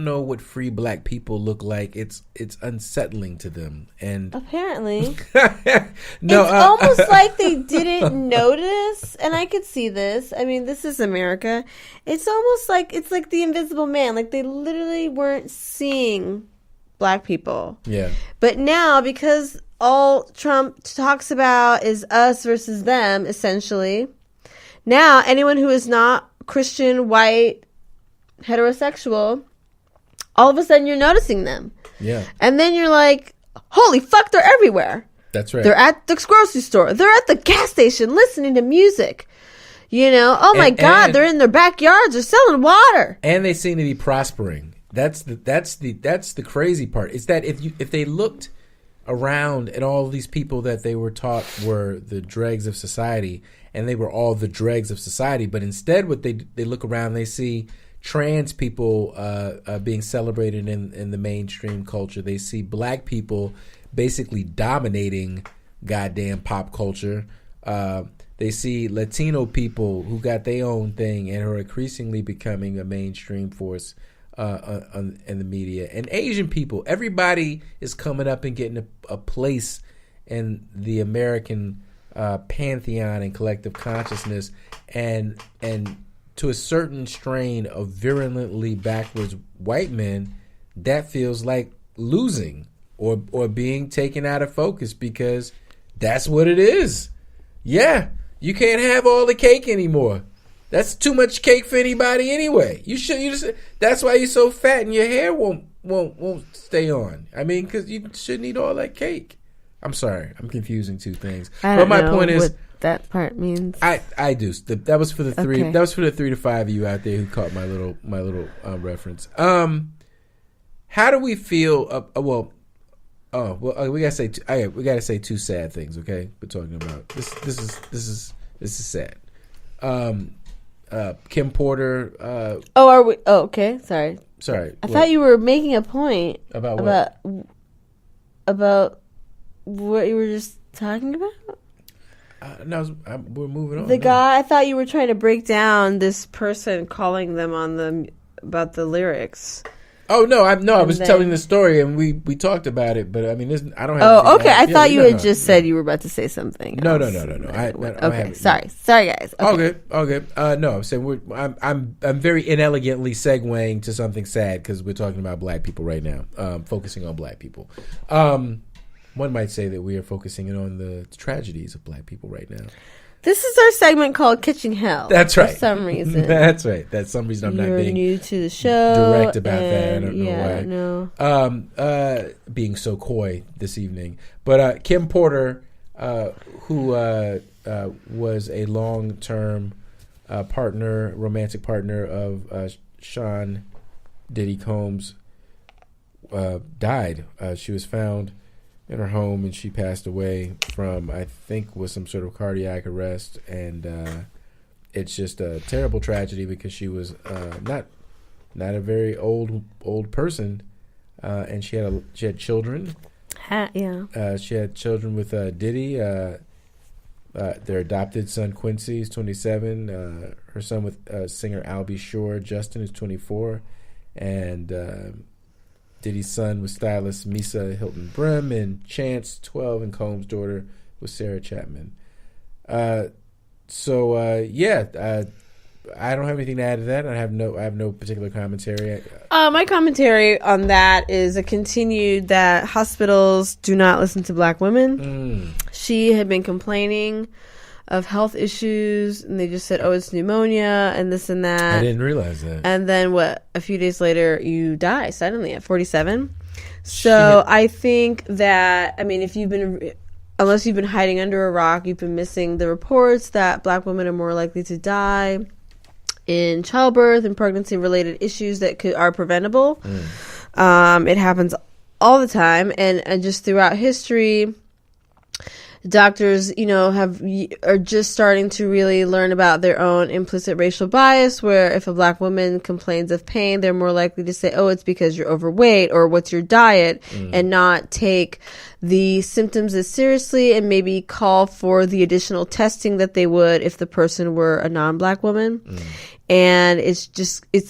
B: know what free black people look like. It's unsettling to them. And
C: apparently. No, it's almost like they didn't notice, and I could see this. I mean, this is America. It's almost like it's like the Invisible Man. Like they literally weren't seeing black people.
B: Yeah.
C: But now, because all Trump talks about is us versus them, essentially, now anyone who is not Christian, white, heterosexual, all of a sudden you're noticing them.
B: Yeah.
C: And then you're like, holy fuck, they're everywhere.
B: That's right.
C: They're at the grocery store. They're at the gas station listening to music. You know, oh my God, they're in their backyards. They're selling water.
B: And they seem to be prospering. That's the crazy part. Is that if they looked around at all these people that they were taught were the dregs of society, and they were all the dregs of society, but instead what they look around, they see trans people being celebrated in the mainstream culture. They see black people basically dominating goddamn pop culture. They see Latino people who got their own thing and are increasingly becoming a mainstream force in the media. And Asian people, everybody is coming up and getting a place in the American pantheon and collective consciousness, and to a certain strain of virulently backwards white men, that feels like losing or being taken out of focus, because that's what it is. Yeah, you can't have all the cake anymore. That's too much cake for anybody anyway. That's why you're so fat and your hair won't stay on. I mean, because you shouldn't eat all that cake. I'm sorry, I'm confusing two things.
C: I don't
B: but my
C: know
B: point is,
C: what that part means.
B: I do. That was for the three.
C: Okay.
B: That was for the 3 to 5 of you out there who caught my little reference. How do we feel? We gotta say. We gotta say two sad things. Okay, we're talking about this. This is sad. Kim Porter.
C: Are we? Oh, okay. Sorry.
B: I
C: thought you were making a point
B: about what?
C: About what you were just talking about.
B: No, we're moving on.
C: The guy. I thought you were trying to break down this person calling them on about the lyrics.
B: Oh no! I was telling the story, and we talked about it. But I mean, I don't have.
C: Oh, okay. I thought you had just said you were about to say something.
B: No.
C: Okay, sorry, guys.
B: Okay. No, I'm saying I'm very inelegantly segueing to something sad because we're talking about black people right now, focusing on black people. One might say that we are focusing on the tragedies of black people right now.
C: This is our segment called Kitchen Hell.
B: That's right.
C: For some reason.
B: That's right. That's some reason I'm
C: You're
B: not being
C: new to the show.
B: Direct about that. I don't know why.
C: No.
B: Being so coy this evening. But Kim Porter, who was a long-term romantic partner of Sean Diddy Combs, died. She was found in her home, and she passed away from, I think, was some sort of cardiac arrest, and it's just a terrible tragedy because she was not a very old person, and she had children. She had children with Diddy. Their adopted son Quincy is 27. Her son with singer Albie Shore, Justin, is 24, and Diddy's son was stylist Misa Hilton Brim, and Chance, 12, and Combs' daughter was Sarah Chapman. I don't have anything to add to that. I have no particular commentary.
C: My commentary on that is a continued that hospitals do not listen to black women. She had been complaining of health issues, and they just said, oh, it's pneumonia and this and that.
B: I didn't realize that.
C: And then a few days later you die suddenly at 47. So I think that, I mean, unless you've been hiding under a rock, you've been missing the reports that black women are more likely to die in childbirth and pregnancy related issues that are preventable. It happens all the time, and just throughout history, doctors, are just starting to really learn about their own implicit racial bias, where if a black woman complains of pain, they're more likely to say, oh, it's because you're overweight, or what's your diet, and not take the symptoms as seriously and maybe call for the additional testing that they would if the person were a non-black woman. And it's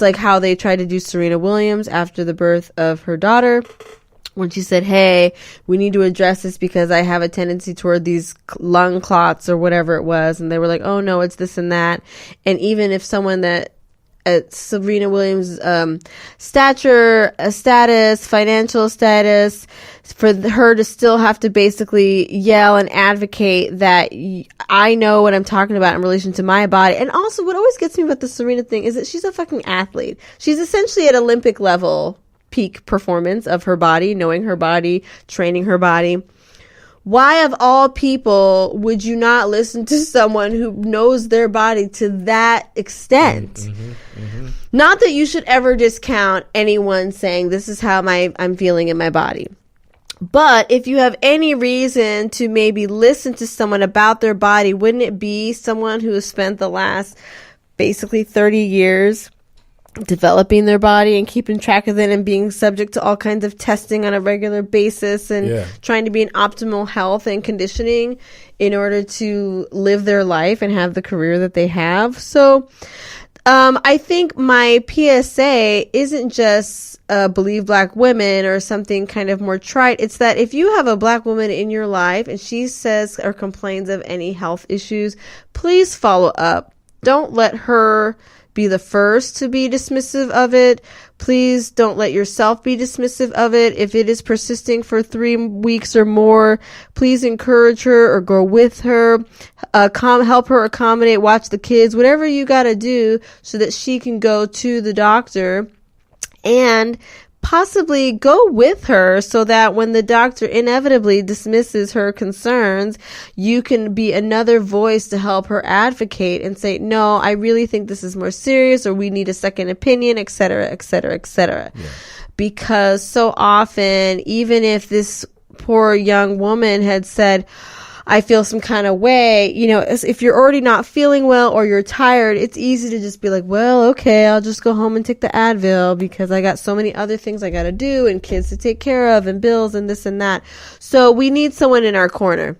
C: like how they tried to do Serena Williams after the birth of her daughter, when she said, hey, we need to address this because I have a tendency toward these lung clots or whatever it was. And they were like, oh, no, it's this and that. And even if someone that at Serena Williams' stature, status, financial status, for her to still have to basically yell and advocate that I know what I'm talking about in relation to my body. And also what always gets me about the Serena thing is that she's a fucking athlete. She's essentially at Olympic level peak performance of her body, knowing her body, training her body. Why of all people would you not listen to someone who knows their body to that extent? Not that you should ever discount anyone saying this is how I'm feeling in my body. But if you have any reason to maybe listen to someone about their body, wouldn't it be someone who has spent the last basically 30 years developing their body and keeping track of it and being subject to all kinds of testing on a regular basis and trying to be in optimal health and conditioning in order to live their life and have the career that they have? So I think my PSA isn't just believe black women or something kind of more trite. It's that if you have a black woman in your life and she says or complains of any health issues, please follow up. Don't let her be the first to be dismissive of it. Please don't let yourself be dismissive of it. If it is persisting for 3 weeks or more, please encourage her or go with her, help her accommodate, watch the kids, whatever you got to do so that she can go to the doctor, and possibly go with her so that when the doctor inevitably dismisses her concerns, you can be another voice to help her advocate and say, no, I really think this is more serious, or we need a second opinion, et cetera, et cetera, et cetera. Yeah. Because so often, even if this poor young woman had said, I feel some kind of way, if you're already not feeling well or you're tired, it's easy to just be like, well, okay, I'll just go home and take the Advil because I got so many other things I got to do and kids to take care of and bills and this and that. So we need someone in our corner,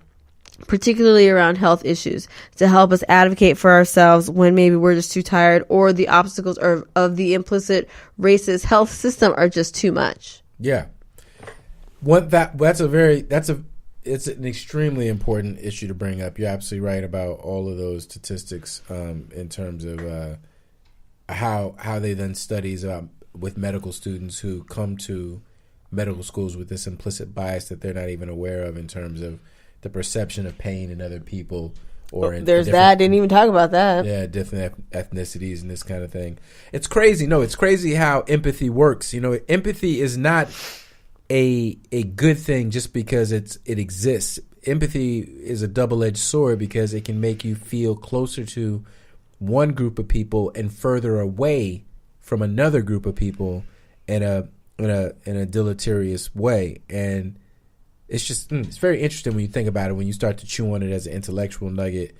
C: particularly around health issues, to help us advocate for ourselves when maybe we're just too tired or the obstacles of the implicit racist health system are just too much.
B: Yeah. It's an extremely important issue to bring up. You're absolutely right about all of those statistics in terms of how they done studies with medical students who come to medical schools with this implicit bias that they're not even aware of in terms of the perception of pain in other people.
C: There's that. Didn't even talk about that.
B: Yeah, different ethnicities and this kind of thing. It's crazy. No, it's crazy how empathy works. Empathy is not a good thing just because it exists. Empathy is a double-edged sword because it can make you feel closer to one group of people and further away from another group of people in a deleterious way. And it's very interesting when you think about it, when you start to chew on it as an intellectual nugget,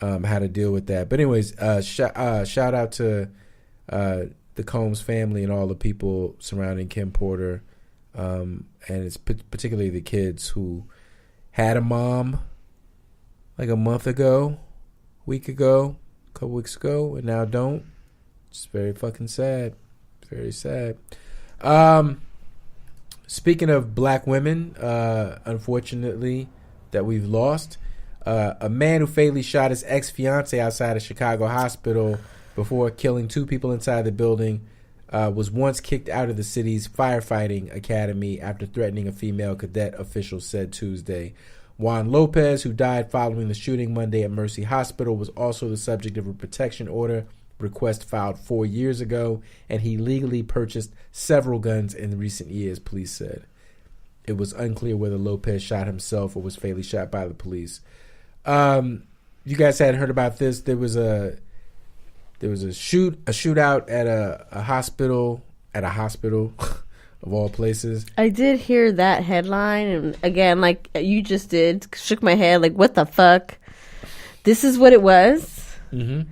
B: how to deal with that. But anyways, shout out to the Combs family and all the people surrounding Kim Porter. And it's particularly the kids who had a mom like a month ago, a couple weeks ago, and now don't. It's very fucking sad. Very sad. Speaking of black women, unfortunately, that we've lost, a man who fatally shot his ex-fiance outside a Chicago hospital before killing 2 people inside the building was once kicked out of the city's firefighting academy after threatening a female cadet, officials said Tuesday. Juan Lopez, who died following the shooting Monday at Mercy Hospital, was also the subject of a protection order request filed 4 years ago, and he legally purchased several guns in recent years, police said. It was unclear whether Lopez shot himself or was fatally shot by the police. You guys hadn't heard about this. There was a shootout at a hospital of all places.
C: I did hear that headline, and again, like you just did, shook my head like, what the fuck? This is what it was? Mm-hmm.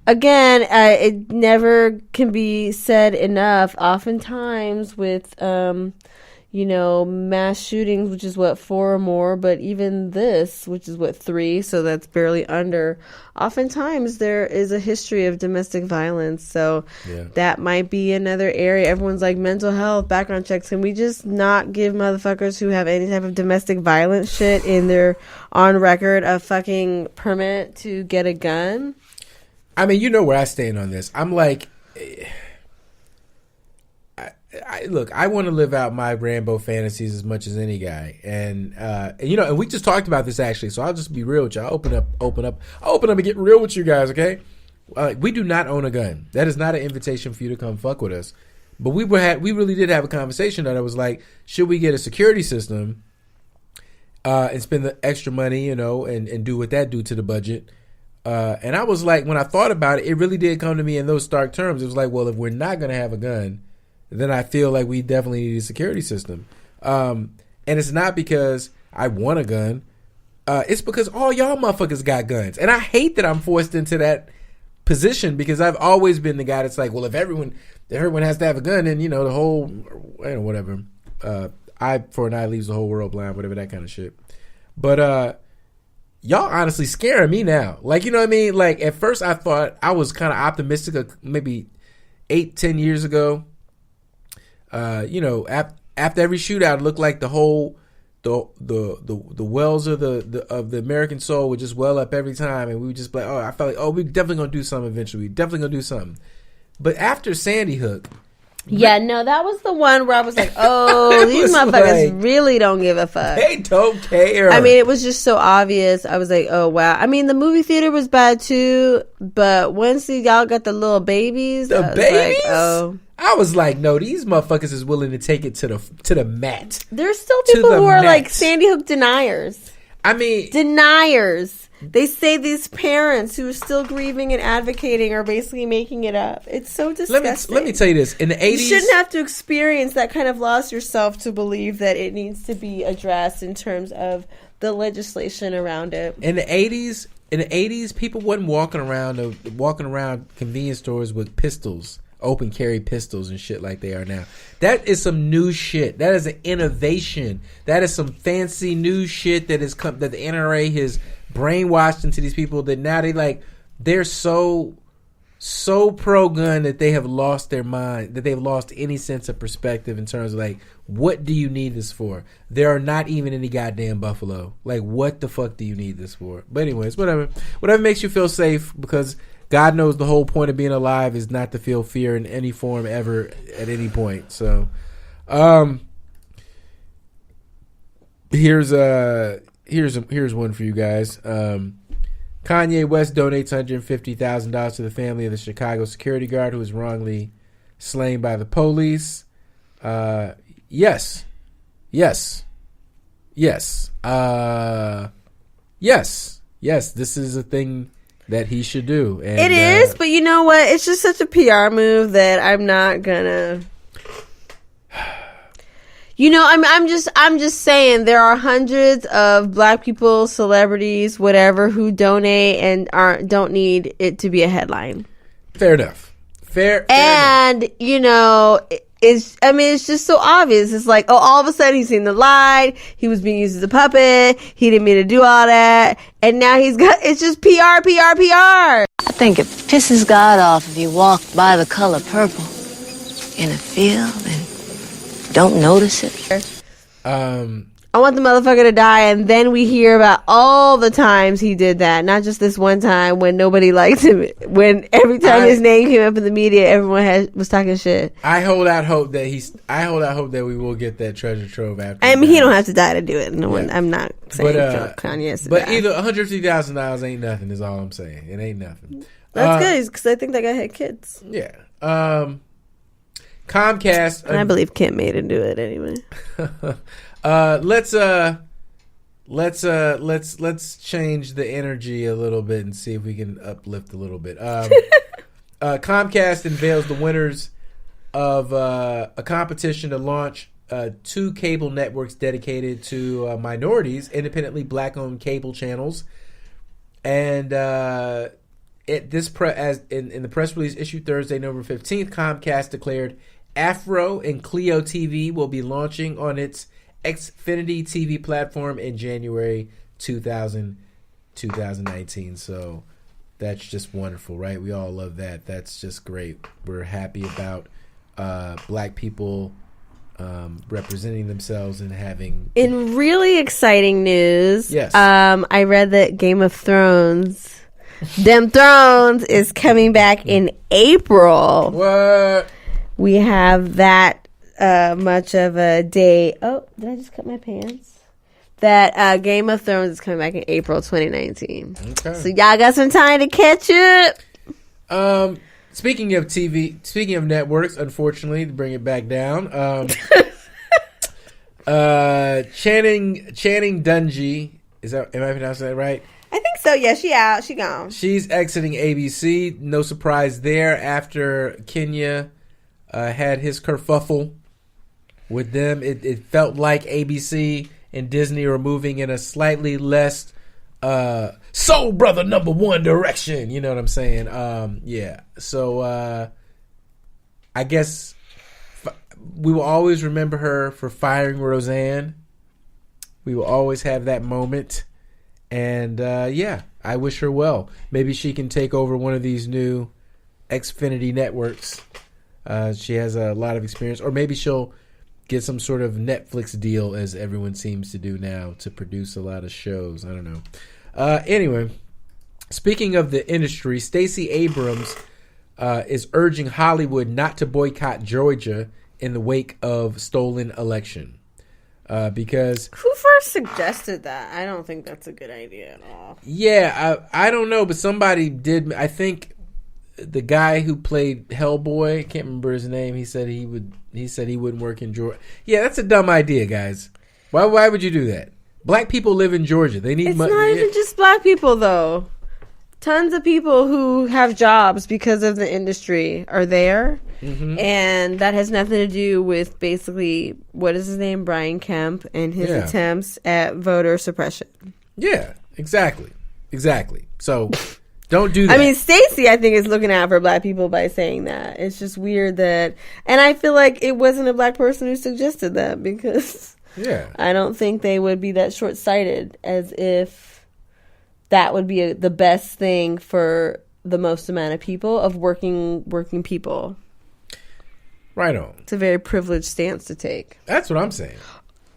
C: Again, it never can be said enough. Oftentimes with mass shootings, which is 4 or more, but even this, which is 3, so that's barely under. Oftentimes there is a history of domestic violence, so that might be another area. Everyone's like, mental health, background checks. Can we just not give motherfuckers who have any type of domestic violence shit in their on record a fucking permit to get a gun?
B: I mean, you know where I stand on this. I'm like, look, I want to live out my Rambo fantasies as much as any guy, and we just talked about this actually. So I'll just be real with y'all. Open up and get real with you guys, okay? We do not own a gun. That is not an invitation for you to come fuck with us. But we really did have a conversation that I was like, should we get a security system and spend the extra money, and do what that do to the budget? And I was like, when I thought about it, it really did come to me in those stark terms. It was like, well, if we're not going to have a gun, then I feel like we definitely need a security system. And it's not because I want a gun. It's because all y'all motherfuckers got guns. And I hate that I'm forced into that position because I've always been the guy that's like, well, if everyone has to have a gun, then, the whole, whatever. Eye for an eye leaves the whole world blind, whatever, that kind of shit. But, y'all honestly scaring me now. Like, you know what I mean? Like, at first I thought I was kind of optimistic maybe 8-10 years ago. You know, after every shootout, it looked like the whole the wells of the American soul would just well up every time, and we would just be like, oh, I felt like, oh, we're definitely gonna do something eventually. We're definitely gonna do something. But after Sandy Hook,
C: yeah, no, that was the one where I was like, oh, these motherfuckers
B: like,
C: really don't give a fuck.
B: They don't care.
C: I mean, it was just so obvious. I was like, oh, wow. I mean, the movie theater was bad too, but once y'all got the little babies,
B: the babies?
C: Like, oh.
B: I was like, no, these motherfuckers is willing to take it to the mat.
C: There's still people who are like Sandy Hook deniers.
B: I mean,
C: deniers. They say these parents who are still grieving and advocating are basically making it up. It's so disgusting.
B: Let me tell you this. In the 80s...
C: You shouldn't have to experience that kind of loss yourself to believe that it needs to be addressed in terms of the legislation around it.
B: In the 80s, people wasn't walking around convenience stores with pistols, open carry pistols and shit like they are now. That is some new shit. That is an innovation. That is some fancy new shit that that the NRA has brainwashed into these people that now they're so pro gun that they have lost their mind, that they've lost any sense of perspective in terms of like, what do you need this for? There are not even any goddamn buffalo. Like, what the fuck do you need this for? But anyways, whatever makes you feel safe, because God knows the whole point of being alive is not to feel fear in any form ever at any point. So, here's one for you guys. Kanye West donates $150,000 to the family of the Chicago security guard who was wrongly slain by the police. Yes. This is a thing that he should do. And,
C: it is, but you know what? It's just such a PR move that I'm not gonna. You know, I'm just saying there are hundreds of black people, celebrities, whatever, who donate and don't need it to be a headline.
B: Fair enough. Fair
C: and
B: enough.
C: You know, it's just so obvious. It's like, oh, all of a sudden he's seen the light. He was being used as a puppet. He didn't mean to do all that, and now it's just PR. I
E: think it pisses God off if you walk by the color purple in a field and don't notice it.
C: I want the motherfucker to die, and then we hear about all the times he did that, not just this one time when nobody liked him. When every time his name came up in the media, everyone was talking shit.
B: I hold out hope that we will get that treasure trove after.
C: I mean, he don't have to die to do it. No one.
B: Yeah.
C: I'm not saying Kanye has to
B: but
C: die.
B: either $150,000 ain't nothing. Is all I'm saying. It ain't nothing.
C: That's good, because I think that guy had kids.
B: Yeah. Comcast.
C: And I believe Kim made him do it anyway.
B: Let's change the energy a little bit and see if we can uplift a little bit. Comcast unveils the winners of a competition to launch 2 cable networks dedicated to minorities, independently black-owned cable channels. And in the press release issued Thursday, November 15th, Comcast declared Afro and Clio TV will be launching on its Xfinity TV platform in January 2019. So that's just wonderful, right? We all love that. That's just great. We're happy about black people representing themselves and having...
C: In really exciting news,
B: yes.
C: I read that Game of Thrones, Them Thrones, is coming back in April.
B: What?
C: We have that much of a day. Oh, did I just cut my pants? That Game of Thrones is coming back in April 2019.
B: Okay. So
C: y'all got some time to catch up.
B: Speaking of TV, speaking of networks, unfortunately, to bring it back down, Channing Dungey, am I pronouncing that right?
C: I think so. Yeah, she out. She gone.
B: She's exiting ABC. No surprise there after Kenya had his kerfuffle with them. It felt like ABC and Disney were moving in a slightly less Soul Brother #1 direction. You know what I'm saying? Yeah. So I guess we will always remember her for firing Roseanne. We will always have that moment. And yeah, I wish her well. Maybe she can take over one of these new Xfinity networks. She has a lot of experience. Or maybe she'll get some sort of Netflix deal, as everyone seems to do now, to produce a lot of shows. I don't know. Anyway, speaking of the industry, Stacey Abrams is urging Hollywood not to boycott Georgia in the wake of stolen election. Because
C: who first suggested that? I don't think that's a good idea at all.
B: Yeah, I don't know, but somebody did. I think the guy who played Hellboy, I can't remember his name. He said he wouldn't work in Georgia. Yeah, that's a dumb idea, guys. Why would you do that? Black people live in Georgia. They need money.
C: It's not even just black people, though. Tons of people who have jobs because of the industry are there. Mm-hmm. And that has nothing to do with basically, what is his name? Brian Kemp and his attempts at voter suppression.
B: Yeah, exactly. So don't do that.
C: I mean, Stacey, I think, is looking out for black people by saying that. It's just weird that, and I feel like it wasn't a black person who suggested that, because I don't think they would be that short-sighted as if that would be the best thing for the most amount of people, of working people.
B: Right on.
C: It's a very privileged stance to take.
B: That's what I'm saying.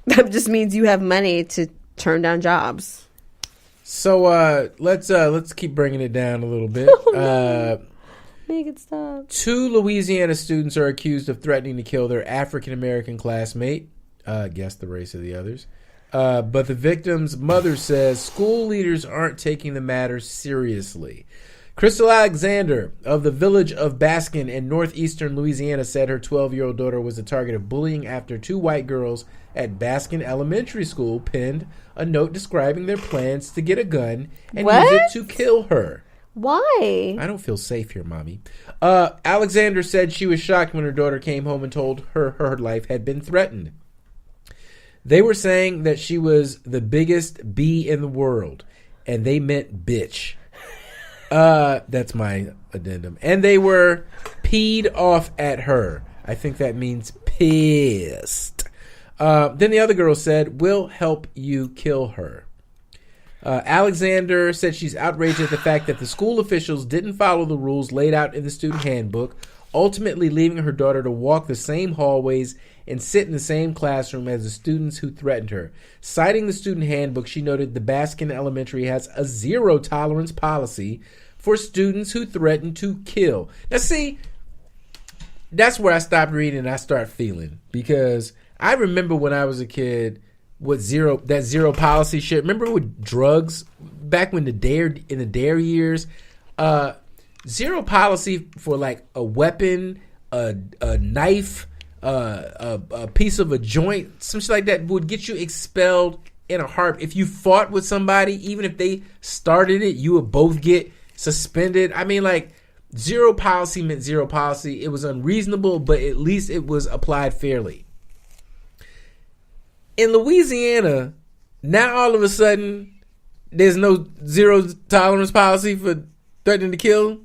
C: That just means you have money to turn down jobs.
B: So let's keep bringing it down a little bit.
C: Make it stop.
B: 2 Louisiana students are accused of threatening to kill their African-American classmate. Guess the race of the others. But the victim's mother says school leaders aren't taking the matter seriously. Crystal Alexander of the village of Baskin in northeastern Louisiana said her 12-year-old daughter was the target of bullying after 2 white girls at Baskin Elementary School penned a note describing their plans to get a gun and use it to kill her.
C: Why?
B: I don't feel safe here, Mommy. Alexander said she was shocked when her daughter came home and told her her life had been threatened. They were saying that she was the biggest bee in the world, and they meant bitch. That's my addendum. And they were peed off at her. I think that means pissed. Then the other girl said, "We'll help you kill her." Alexander said she's outraged at the fact that the school officials didn't follow the rules laid out in the student handbook, ultimately leaving her daughter to walk the same hallways and sit in the same classroom as the students who threatened her. Citing the student handbook, she noted the Baskin Elementary has a zero tolerance policy for students who threaten to kill. Now, see, that's where I stopped reading and I start feeling, because I remember when I was a kid, that zero policy shit. Remember with drugs back when in the DARE years, zero policy for like a weapon, a knife, a piece of a joint, some shit like that would get you expelled in a heartbeat. If you fought with somebody, even if they started it, you would both get suspended. I mean, like, zero policy meant zero policy. It was unreasonable, but at least it was applied fairly. In Louisiana, now all of a sudden, there's no zero tolerance policy for threatening to kill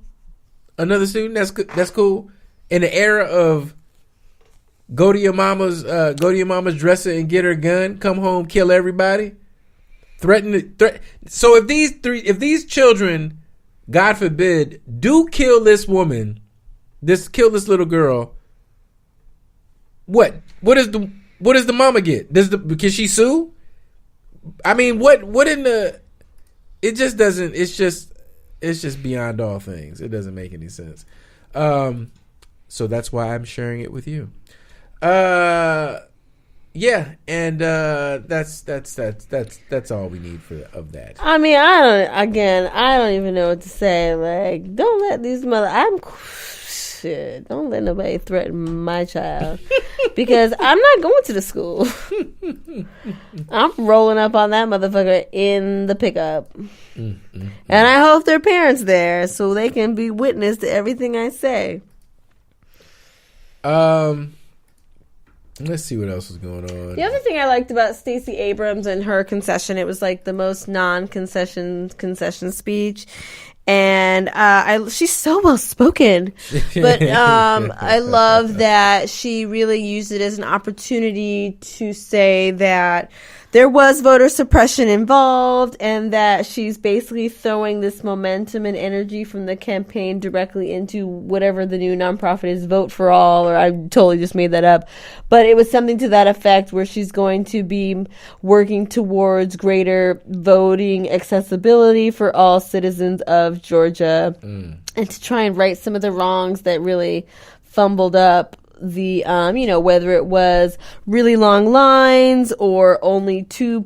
B: another student. That's cool. In the era of go to your mama's dresser and get her gun, come home, kill everybody, threaten. So if these children, God forbid, do kill this woman, kill this little girl, what does the mama get? Can she sue? I mean, what in the? It just doesn't. It's just beyond all things. It doesn't make any sense. So that's why I'm sharing it with you. Yeah, and that's all we need of that.
C: I mean, I don't even know what to say. Like, don't let these don't let nobody threaten my child, because I'm not going to the school. I'm rolling up on that motherfucker in the pickup. And I hope their parents there so they can be witness to everything I say.
B: Let's see what else is going on.
C: The other thing I liked about Stacey Abrams and her concession, it was like the most concession speech. And she's so well spoken, but I love that she really used it as an opportunity to say that there was voter suppression involved, and that she's basically throwing this momentum and energy from the campaign directly into whatever the new nonprofit is, Vote for All, or I totally just made that up. But it was something to that effect, where she's going to be working towards greater voting accessibility for all citizens of Georgia, and to try and right some of the wrongs that really fumbled up the, whether it was really long lines or only two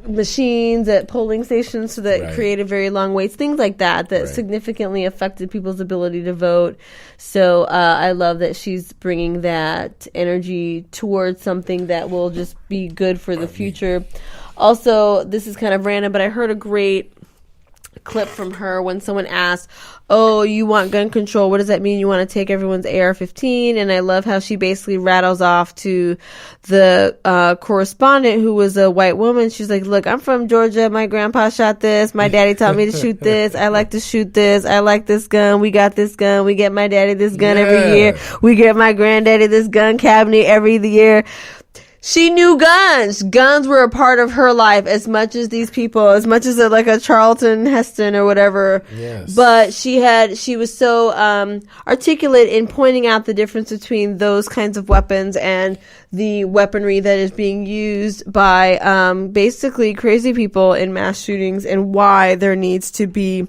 C: machines at polling stations, so that created very long waits, things like that significantly affected people's ability to vote. So I love that she's bringing that energy towards something that will just be good for the future. Also, this is kind of random, but I heard a great clip from her when someone asked, "Oh, you want gun control? What does that mean? You want to take everyone's AR-15?" And I love how she basically rattles off to the correspondent, who was a white woman. She's like, "Look, I'm from Georgia. My grandpa shot this. My daddy taught me to shoot this. I like to shoot this. I like this gun. We got this gun. We get my daddy this gun every year. We get my granddaddy this gun cabinet every year." She knew guns. Guns were a part of her life as much as these people, as much as like a Charlton Heston or whatever.
B: Yes.
C: But she was so articulate in pointing out the difference between those kinds of weapons and the weaponry that is being used by basically crazy people in mass shootings, and why there needs to be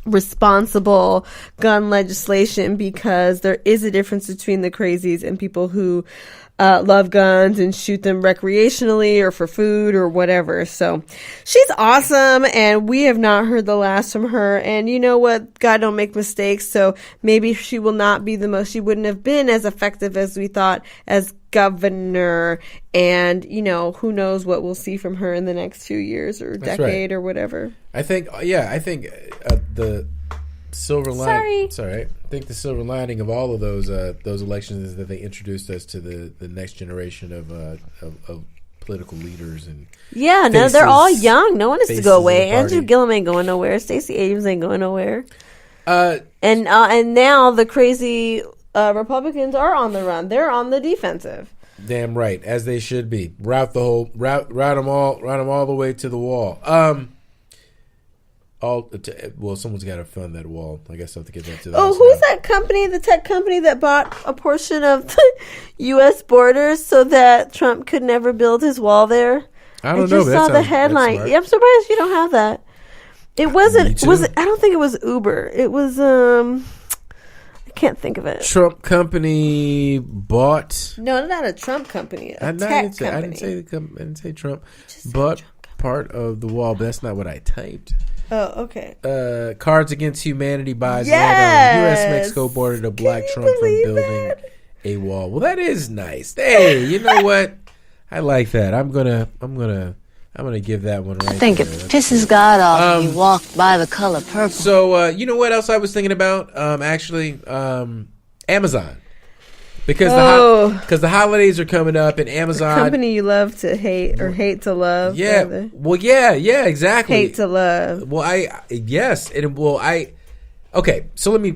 C: responsible gun legislation, because there is a difference between the crazies and people who love guns and shoot them recreationally or for food or whatever. So she's awesome, and we have not heard the last from her. And you know what? God don't make mistakes. So maybe she will not be she wouldn't have been as effective as we thought as governor. And, who knows what we'll see from her in the next few years or decade or whatever.
B: I think the silver lining. Sorry. I think the silver lining of all of those elections is that they introduced us to the next generation of political leaders, and
C: now they're all young. No one has to go away. Andrew Gillum ain't going nowhere. Stacey Abrams ain't going nowhere. And now the crazy Republicans are on the run. They're on the defensive.
B: Damn right, as they should be. Route them all the way to the wall. Someone's got to fund that wall. I guess I have to get that to the house
C: who's
B: now.
C: that company, the tech company that bought a portion of the U.S. borders so that Trump could never build his wall there?
B: I don't know.
C: I just saw the headline. I'm surprised you don't have that. It wasn't. I don't think it was Uber. It was. I can't think of it.
B: Trump company bought.
C: No, not a Trump company. A
B: tech
C: company.
B: I didn't say Trump. Bought part of the wall, but that's not what I typed.
C: Oh, okay.
B: Cards Against Humanity buys land on U.S.-Mexico border to block Trump from building a wall. Well, that is nice. Hey, you know what? I like that. I'm gonna give that one right.
E: I think
B: there.
E: it pisses God off if you walk by the color purple.
B: So you know what else I was thinking about? Amazon. Because the holidays are coming up, and Amazon,
C: a company you love to hate or hate to love.
B: Yeah,
C: rather.
B: well, yeah, exactly.
C: Hate to love.
B: Well, okay. So let me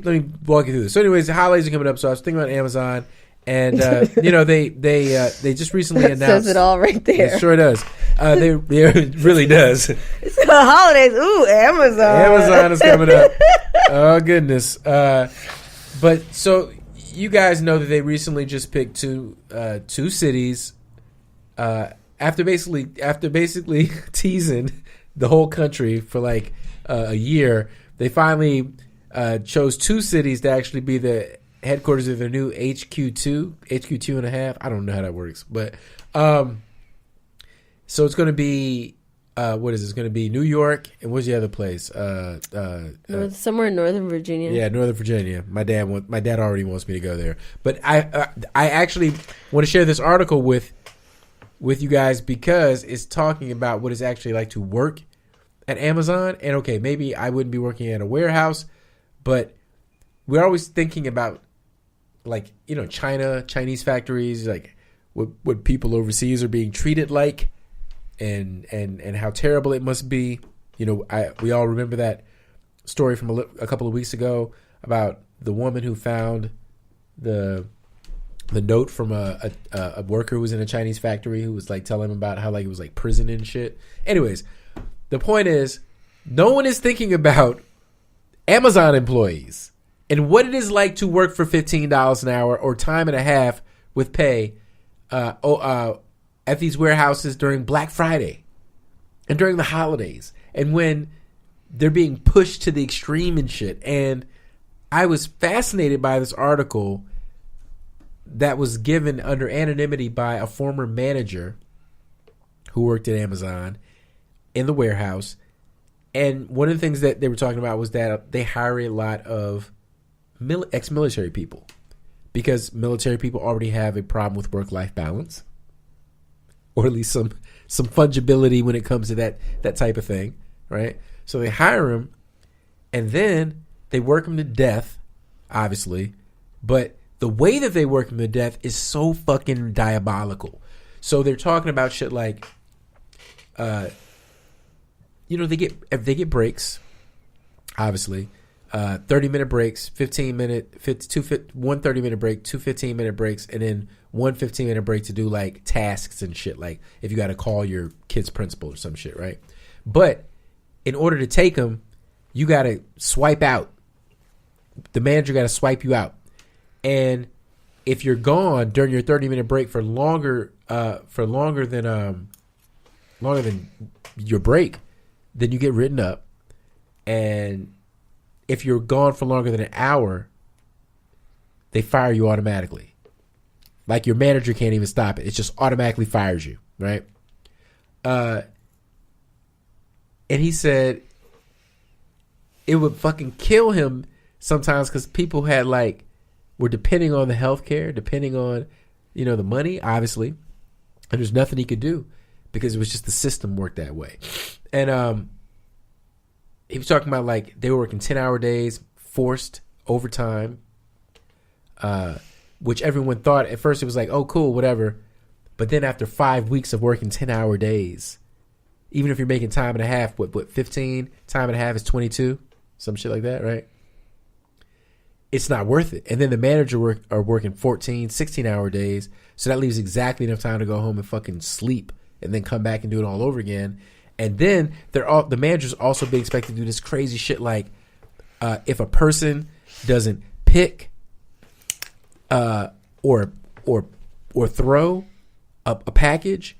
B: walk you through this. So, anyways, the holidays are coming up, so I was thinking about Amazon, and they just recently announced.
C: Says it all right there.
B: It sure does. It really does.
C: It's the holidays. Ooh, Amazon.
B: Amazon is coming up. Oh goodness. But so. You guys know that they recently just picked two cities after basically teasing the whole country for like a year. They finally chose two cities to actually be the headquarters of their new HQ2 and a half. I don't know how that works, but so it's going to be what is it? It's going to be New York, and what's the other place?
C: Somewhere in Northern Virginia.
B: Yeah, Northern Virginia. My dad already wants me to go there, but I actually want to share this article with you guys because it's talking about what it's actually like to work at Amazon. And okay, maybe I wouldn't be working at a warehouse, but we're always thinking about Chinese factories, like what people overseas are being treated like. And how terrible it must be. We all remember that story from a couple of weeks ago about the woman who found the the note from a worker who was in a Chinese factory who was like telling him about how like it was like prison and shit. Anyways, the point is, no one is thinking about Amazon employees and what it is like to work for $15 an hour or time and a half with pay at these warehouses during Black Friday and during the holidays and when they're being pushed to the extreme and shit. And I was fascinated by this article that was given under anonymity by a former manager who worked at Amazon in the warehouse. And one of the things that they were talking about was that they hire a lot of ex-military people because military people already have a problem with work-life balance, or at least some fungibility when it comes to that type of thing, right? So they hire him, and then they work him to death, obviously, but the way that they work him to death is so fucking diabolical. So they're talking about shit like, they get breaks, obviously, 30-minute breaks, 15-minute, 1 30-minute break, 2 15-minute breaks, and then 1 15-minute break to do like tasks and shit, like if you got to call your kid's principal or some shit, right? But in order to take them, you got to swipe out. The manager got to swipe you out. And if you're gone during your 30-minute break for longer than your break, then you get written up. And if you're gone for longer than an hour, they fire you automatically. Like your manager can't even stop it. It just automatically fires you, right? And he said it would fucking kill him sometimes because people had were depending on the healthcare, depending on, the money, obviously. And there's nothing he could do because it was just the system worked that way. And he was talking about they were working 10-hour days, forced overtime, which everyone thought at first it was like, oh, cool, whatever. But then after 5 weeks of working 10-hour days, even if you're making time and a half, what 15? Time and a half is 22? Some shit like that, right? It's not worth it. And then the manager are working 14, 16-hour days. So that leaves exactly enough time to go home and fucking sleep and then come back and do it all over again. And then the manager's also being expected to do this crazy shit like if a person doesn't pick or throw a package,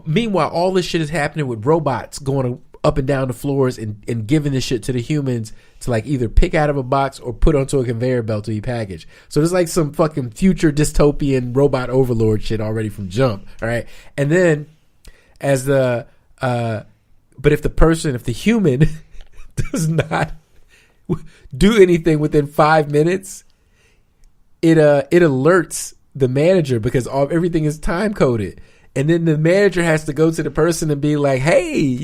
B: meanwhile all this shit is happening with robots going up and down the floors and giving this shit to the humans to either pick out of a box or put onto a conveyor belt to be packaged. So there's some fucking future dystopian robot overlord shit already from jump. All right. And then but if the human does not do anything within 5 minutes, it alerts the manager because everything is time coded. And then the manager has to go to the person and be like, hey,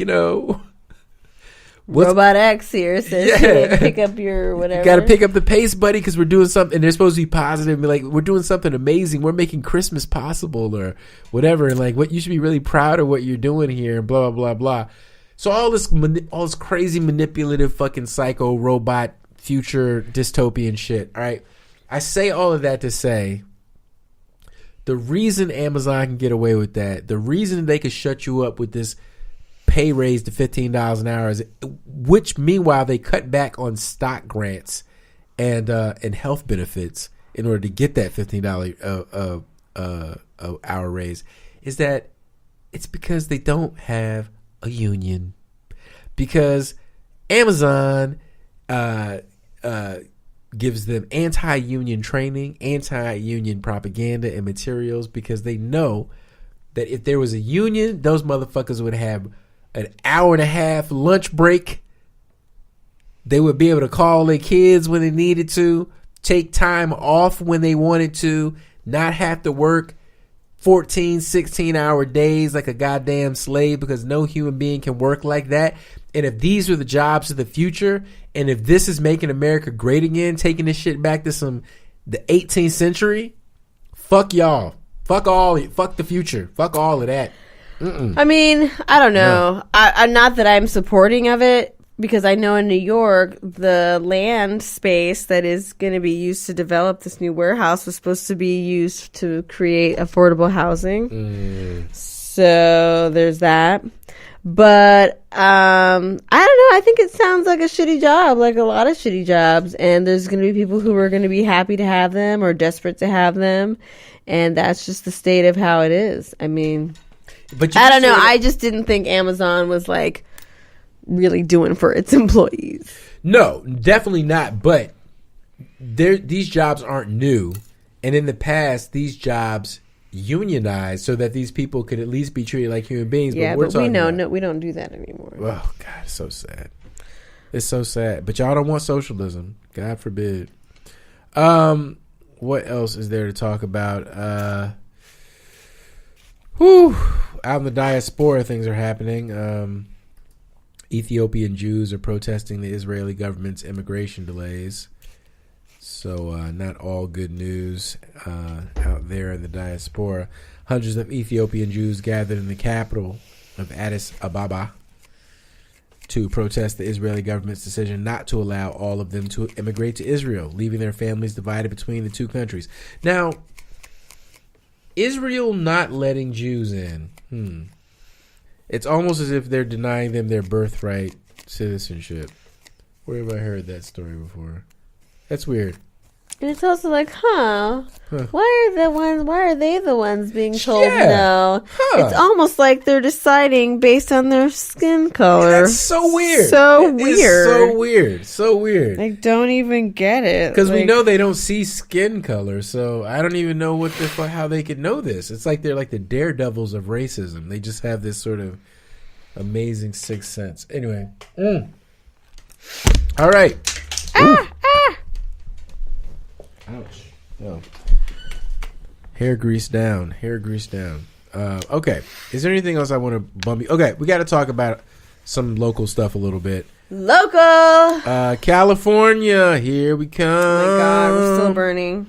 C: Robot X here says, hey, pick up your whatever.
B: You got to pick up the pace, buddy, because we're doing something. And they're supposed to be positive and be like, we're doing something amazing. We're making Christmas possible or whatever. And what you should be really proud of what you're doing here and blah, blah, blah, blah. So all this crazy manipulative fucking psycho robot future dystopian shit. All right. I say all of that to say the reason Amazon can get away with that, the reason they could shut you up with this pay raise to $15 an hour, which meanwhile they cut back on stock grants and health benefits in order to get that $15 hour raise, is that it's because they don't have a union. Because Amazon gives them anti-union training, anti-union propaganda and materials because they know that if there was a union, those motherfuckers would have an hour and a half lunch break. They would be able to call their kids when they needed to, take time off when they wanted to, not have to work 14, 16-hour days like a goddamn slave because no human being can work like that. And if these are the jobs of the future, and if this is making America great again, taking this shit back to the 18th century, fuck y'all. Fuck the future. Fuck all of that.
C: I mean, I don't know. Yeah. I'm not that I'm supporting of it, because I know in New York, the land space that is going to be used to develop this new warehouse was supposed to be used to create affordable housing. So there's that. But I don't know. I think it sounds like a shitty job, like a lot of shitty jobs. And there's going to be people who are going to be happy to have them or desperate to have them. And that's just the state of how it is. I mean, but I don't know. I just didn't think Amazon was like really doing for its employees.
B: No, definitely not. But these jobs aren't new. And in the past, these jobs unionized so that these people could at least be treated like human beings.
C: Yeah, but we know we don't do that anymore.
B: Oh, God, it's so sad. It's so sad. But y'all don't want socialism. God forbid. What else is there to talk about? Out in the diaspora, things are happening. Ethiopian Jews are protesting the Israeli government's immigration delays. So not all good news out there in the diaspora. Hundreds of Ethiopian Jews gathered in the capital of Addis Ababa to protest the Israeli government's decision not to allow all of them to immigrate to Israel, leaving their families divided between the two countries. Now, Israel not letting Jews in. It's almost as if they're denying them their birthright citizenship. Where have I heard that story before? That's weird.
C: And it's also like, why are they the ones being told no? It's almost like they're deciding based on their skin color.
B: That's so weird. So weird.
C: I don't even get it.
B: Because we know they don't see skin color, so I don't even know how they could know this. It's like they're like the daredevils of racism. They just have this sort of amazing sixth sense. Anyway. All right. Ouch. Oh. Hair grease down. Okay. Is there anything else I want to bump you? Okay, we got to talk about some local stuff a little bit.
C: Local.
B: California, here we come.
C: Oh my God, we're still burning.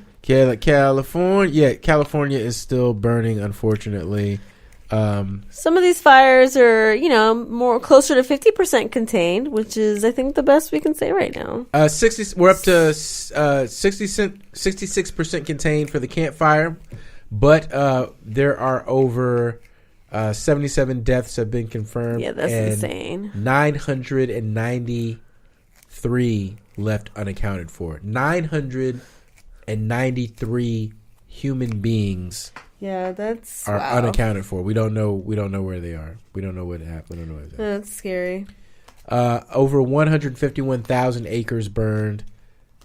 B: California is still burning, unfortunately.
C: Some of these fires are, more closer to 50% contained, which is, I think, the best we can say right now.
B: We're up to 66% contained for the campfire, but there are over 77 deaths have been confirmed.
C: Yeah, that's insane.
B: 993 left unaccounted for. 993 human beings.
C: Yeah, that's
B: are unaccounted for. We don't know where they are. We don't know what happened.
C: That's scary.
B: Over 151,000 acres burned.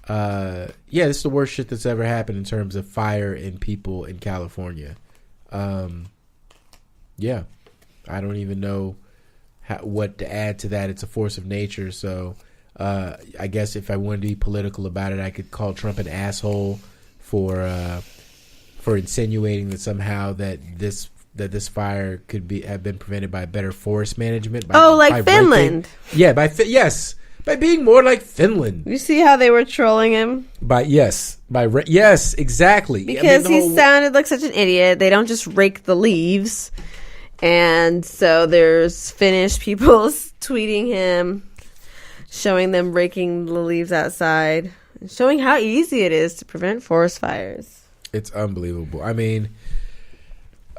B: This is the worst shit that's ever happened in terms of fire and people in California. I don't even know what to add to that. It's a force of nature. So I guess if I wanted to be political about it, I could call Trump an asshole for insinuating that somehow that this fire could have been prevented by better forest management.
C: By Finland.
B: By being more like Finland.
C: You see how they were trolling him?
B: Yes, exactly.
C: Because he sounded like such an idiot. They don't just rake the leaves, and so there's Finnish people tweeting him, showing them raking the leaves outside, showing how easy it is to prevent forest fires.
B: It's unbelievable. I mean,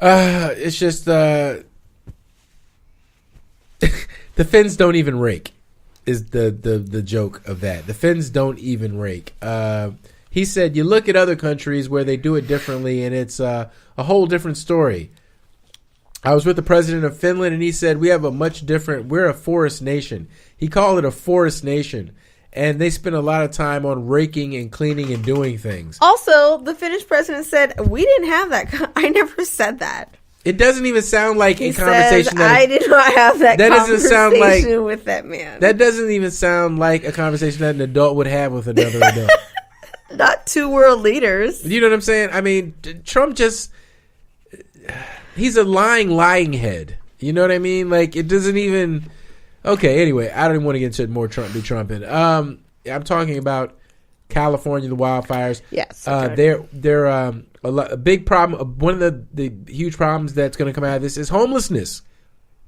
B: it's just the Finns don't even rake is the joke of that. The Finns don't even rake. He said, you look at other countries where they do it differently, and it's a whole different story. I was with the president of Finland, and he said, we're a forest nation. He called it a forest nation. And they spend a lot of time on raking and cleaning and doing things.
C: Also, the Finnish president said, we didn't have that. I never said that.
B: It doesn't even sound like a conversation.
C: I did not have that conversation
B: doesn't sound like,
C: with that man.
B: That doesn't even sound like a conversation that an adult would have with another adult.
C: Not two world leaders.
B: You know what I'm saying? I mean, Trump he's a lying head. You know what I mean? Like, it doesn't even... Okay, anyway, I don't even want to get into more Trumping. I'm talking about California, the wildfires.
C: Yes.
B: They're a big problem. One of the huge problems that's going to come out of this is homelessness.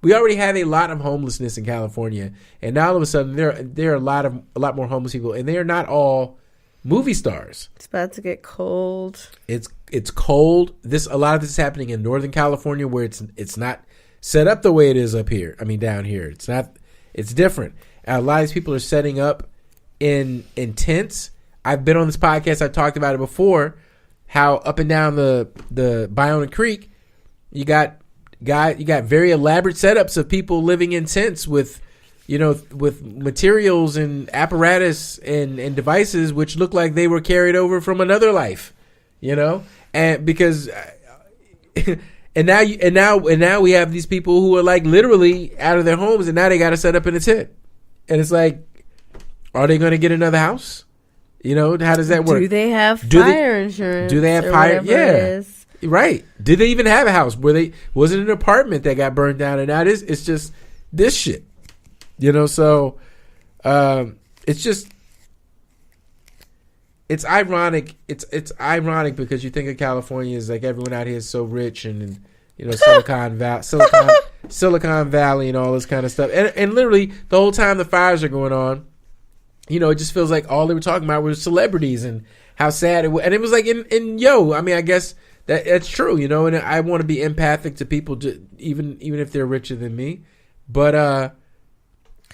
B: we already have a lot of homelessness in California, and now all of a sudden there are a lot more homeless people, and they are not all movie stars.
C: It's about to get cold.
B: It's cold. A lot of this is happening in Northern California, where it's not set up the way it is up here. I mean, down here, it's not. It's different. And a lot of these people are setting up in tents. I've been on this podcast. I talked about it before. How up and down the Bionda Creek, you got very elaborate setups of people living in tents with materials and apparatus and devices which look like they were carried over from another life, and because and now we have these people who are like literally out of their homes, and now they got to set up in a tent, and it's like, are they going to get another house? How does that work?
C: Do they have fire insurance?
B: Do they have fire? Yeah. Right. Did they even have a house? Was it an apartment that got burned down? And now it's just this shit. So it's ironic. It's ironic because you think of California as like everyone out here is so rich and Silicon Valley and all this kind of stuff. And literally the whole time the fires are going on, it just feels like all they were talking about were celebrities and how sad it was. And it was like I guess that's true, and I want to be empathic to people, even if they're richer than me. But,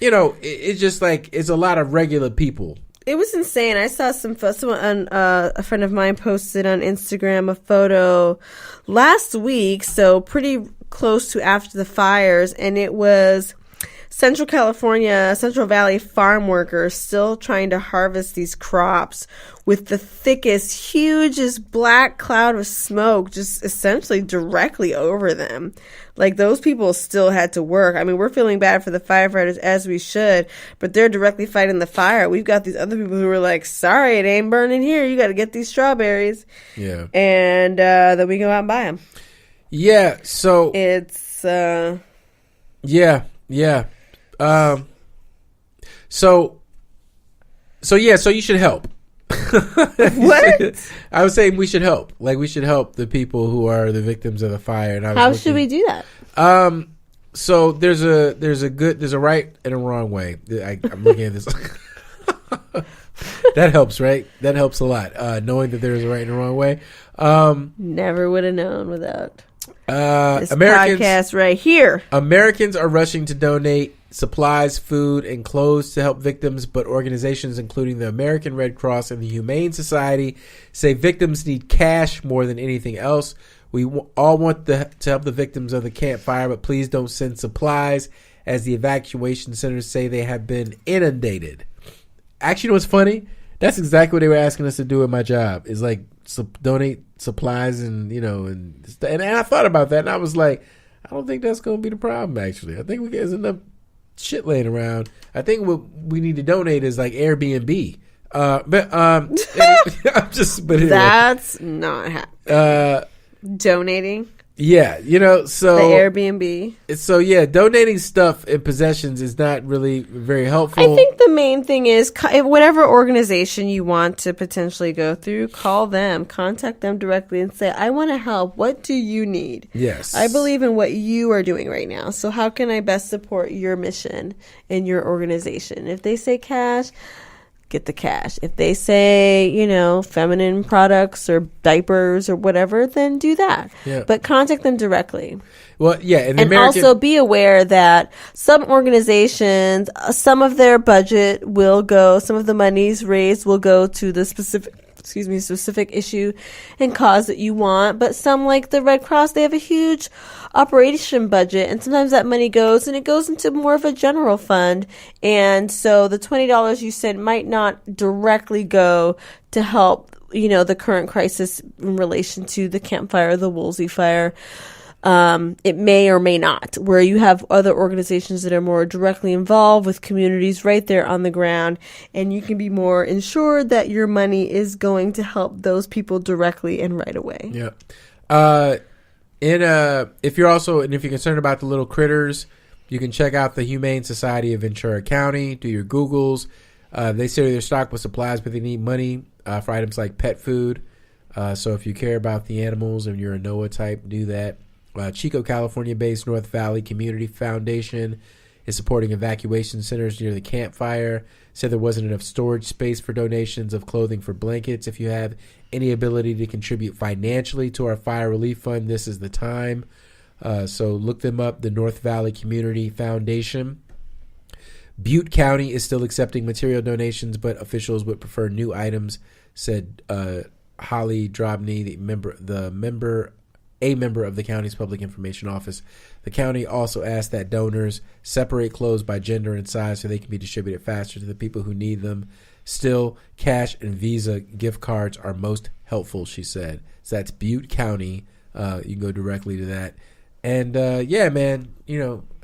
B: it's just like it's a lot of regular people.
C: It was insane. I saw someone, a friend of mine posted on Instagram a photo last week, so pretty close to after the fires, and it was Central Valley farm workers still trying to harvest these crops with the thickest, hugest black cloud of smoke just essentially directly over them. Like, those people still had to work. I mean, we're feeling bad for the firefighters, as we should, but they're directly fighting the fire. We've got these other people who are like, sorry, it ain't burning here. You got to get these strawberries. Yeah. And then we go out and buy them.
B: Yeah, so...
C: It's...
B: Yeah. So you should help.
C: What?
B: I was saying we should help. Like, we should help the people who are the victims of the fire. And
C: how should we do that?
B: So there's a right and a wrong way. I'm looking at this. That helps, right? That helps a lot. Knowing that there's a right and a wrong way.
C: Never would have known without this
B: Americans,
C: podcast right here.
B: Americans are rushing to donate supplies, food, and clothes to help victims, but organizations including the American Red Cross and the Humane Society say victims need cash more than anything else. We all want to help the victims of the Camp Fire, but please don't send supplies, as the evacuation centers say they have been inundated. Actually, you know what's funny? That's exactly what they were asking us to do at my job, is like donate supplies and I thought about that, and I was like, I don't think that's going to be the problem, actually. I think there's enough shit laying around. I think what we need to donate is like Airbnb. But anyway.
C: That's not donating.
B: Yeah, so
C: the Airbnb.
B: So yeah, donating stuff and possessions is not really very helpful.
C: I think the main thing is whatever organization you want to potentially go through, call them, contact them directly and say, I want to help. What do you need?
B: Yes.
C: I believe in what you are doing right now. So how can I best support your mission and your organization? If they say cash, get the cash. If they say, feminine products or diapers or whatever, then do that. Yeah. But contact them directly.
B: Well, yeah.
C: And also be aware that some organizations, some of their budget will go, some of the monies raised will go to the specific issue and cause that you want. But some, like the Red Cross, they have a huge operation budget, and sometimes that money goes into more of a general fund. And so the $20 you send might not directly go to help, the current crisis in relation to the Camp Fire, the Woolsey fire. It may or may not, where you have other organizations that are more directly involved with communities right there on the ground, and you can be more ensured that your money is going to help those people directly and right away.
B: Yeah. If you're concerned about the little critters, you can check out the Humane Society of Ventura County. Do your Googles. They say they're stocked with supplies, but they need money for items like pet food. So if you care about the animals and you're a NOAA type, do that. Chico, California-based North Valley Community Foundation is supporting evacuation centers near the campfire. Said there wasn't enough storage space for donations of clothing for blankets. If you have any ability to contribute financially to our fire relief fund, this is the time. So look them up, the North Valley Community Foundation. Butte County is still accepting material donations, but officials would prefer new items, said Holly Drobny, a member of the county's public information office. The county also asked that donors separate clothes by gender and size so they can be distributed faster to the people who need them. Still, cash and Visa gift cards are most helpful, she said. So that's Butte County. You can go directly to that. And yeah, man,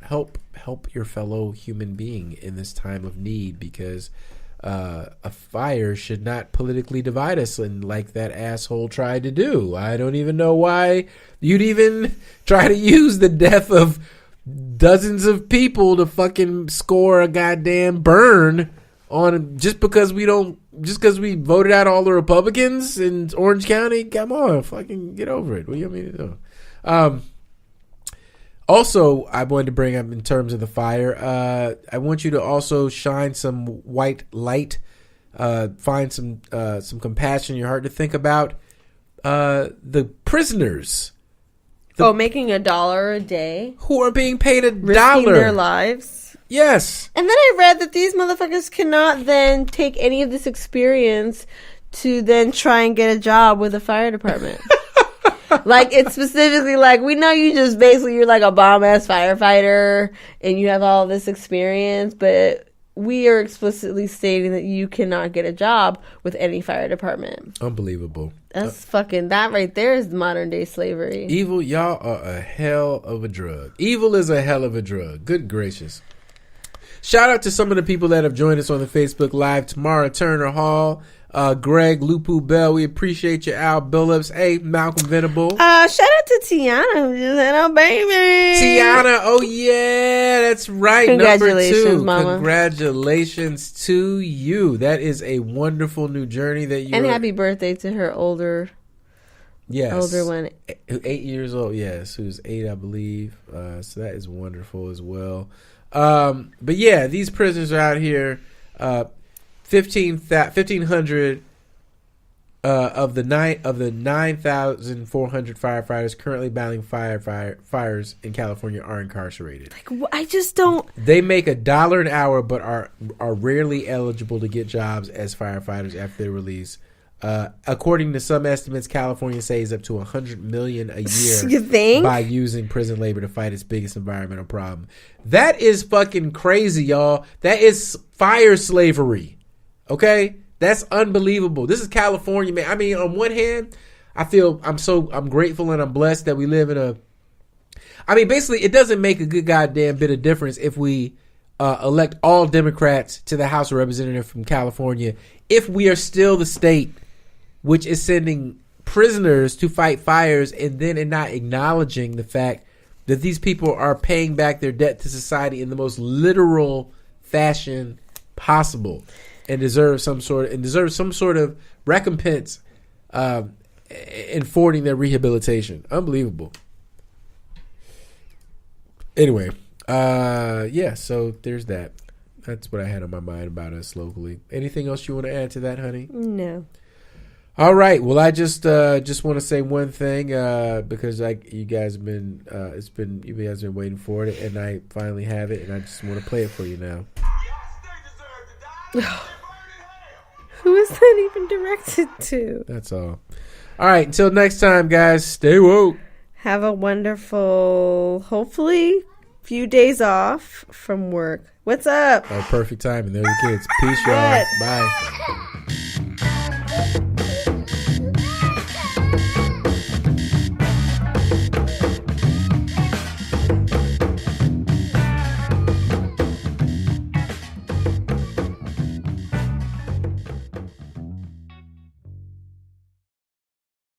B: help your fellow human being in this time of need, because a fire should not politically divide us, and like that asshole tried to do. I don't even know why you'd even try to use the death of dozens of people to fucking score a goddamn burn on just because we voted out all the Republicans in Orange County. Come on, fucking get over it. What do you want me to do? Also, I wanted to bring up in terms of the fire, I want you to also shine some white light, find some compassion in your heart to think about the prisoners.
C: Making $1 a day,
B: who are being paid $1,
C: risking their lives.
B: Yes.
C: And then I read that these motherfuckers cannot then take any of this experience to then try and get a job with the fire department. Like, it's specifically like, we know you just basically, you're like a bomb-ass firefighter and you have all this experience, but we are explicitly stating that you cannot get a job with any fire department.
B: Unbelievable.
C: That's fucking, that right there is modern day slavery.
B: Evil, y'all are a hell of a drug. Evil is a hell of a drug. Good gracious. Shout out to some of the people that have joined us on the Facebook Live. Tamara Turner Hall, Greg Lupu Bell, we appreciate you. Al Billups, hey, Malcolm Venable.
C: Shout out to Tiana, who just had a baby.
B: Tiana, oh yeah, that's right.
C: Congratulations,
B: Number 2.
C: Mama.
B: Congratulations to you. That is a wonderful new journey that you.
C: And happy birthday to her older one.
B: 8 years old, yes, who's 8, I believe. So that is wonderful as well. But yeah, these prisoners are out here. 1,500 of the 9,400 firefighters currently battling fires in California are incarcerated.
C: Like, I just don't.
B: They make $1 an hour, but are rarely eligible to get jobs as firefighters after their release. According to some estimates, California saves up to $100 million a year
C: You think?
B: by using prison labor to fight its biggest environmental problem. That is fucking crazy, y'all. That is fire slavery. Okay? That's unbelievable. This is California, man. I mean, on one hand, I'm grateful and I'm blessed that we live in basically, it doesn't make a good goddamn bit of difference if we elect all Democrats to the House of Representatives from California if we are still the state which is sending prisoners to fight fires and not acknowledging the fact that these people are paying back their debt to society in the most literal fashion possible and deserve some sort of recompense in forwarding their rehabilitation. Unbelievable. Anyway, yeah, so there's that. That's what I had on my mind about us locally. Anything else you want to add to that, honey?
C: No.
B: All right. Well, I just want to say one thing because you guys have been you guys have been waiting for it, and I finally have it, and I just want to play it for you now.
C: Who is that even directed to?
B: That's all. All right. Until next time, guys. Stay woke.
C: Have a wonderful, hopefully, few days off from work. What's up?
B: Oh, perfect timing. There the kids. Peace, y'all. Bye.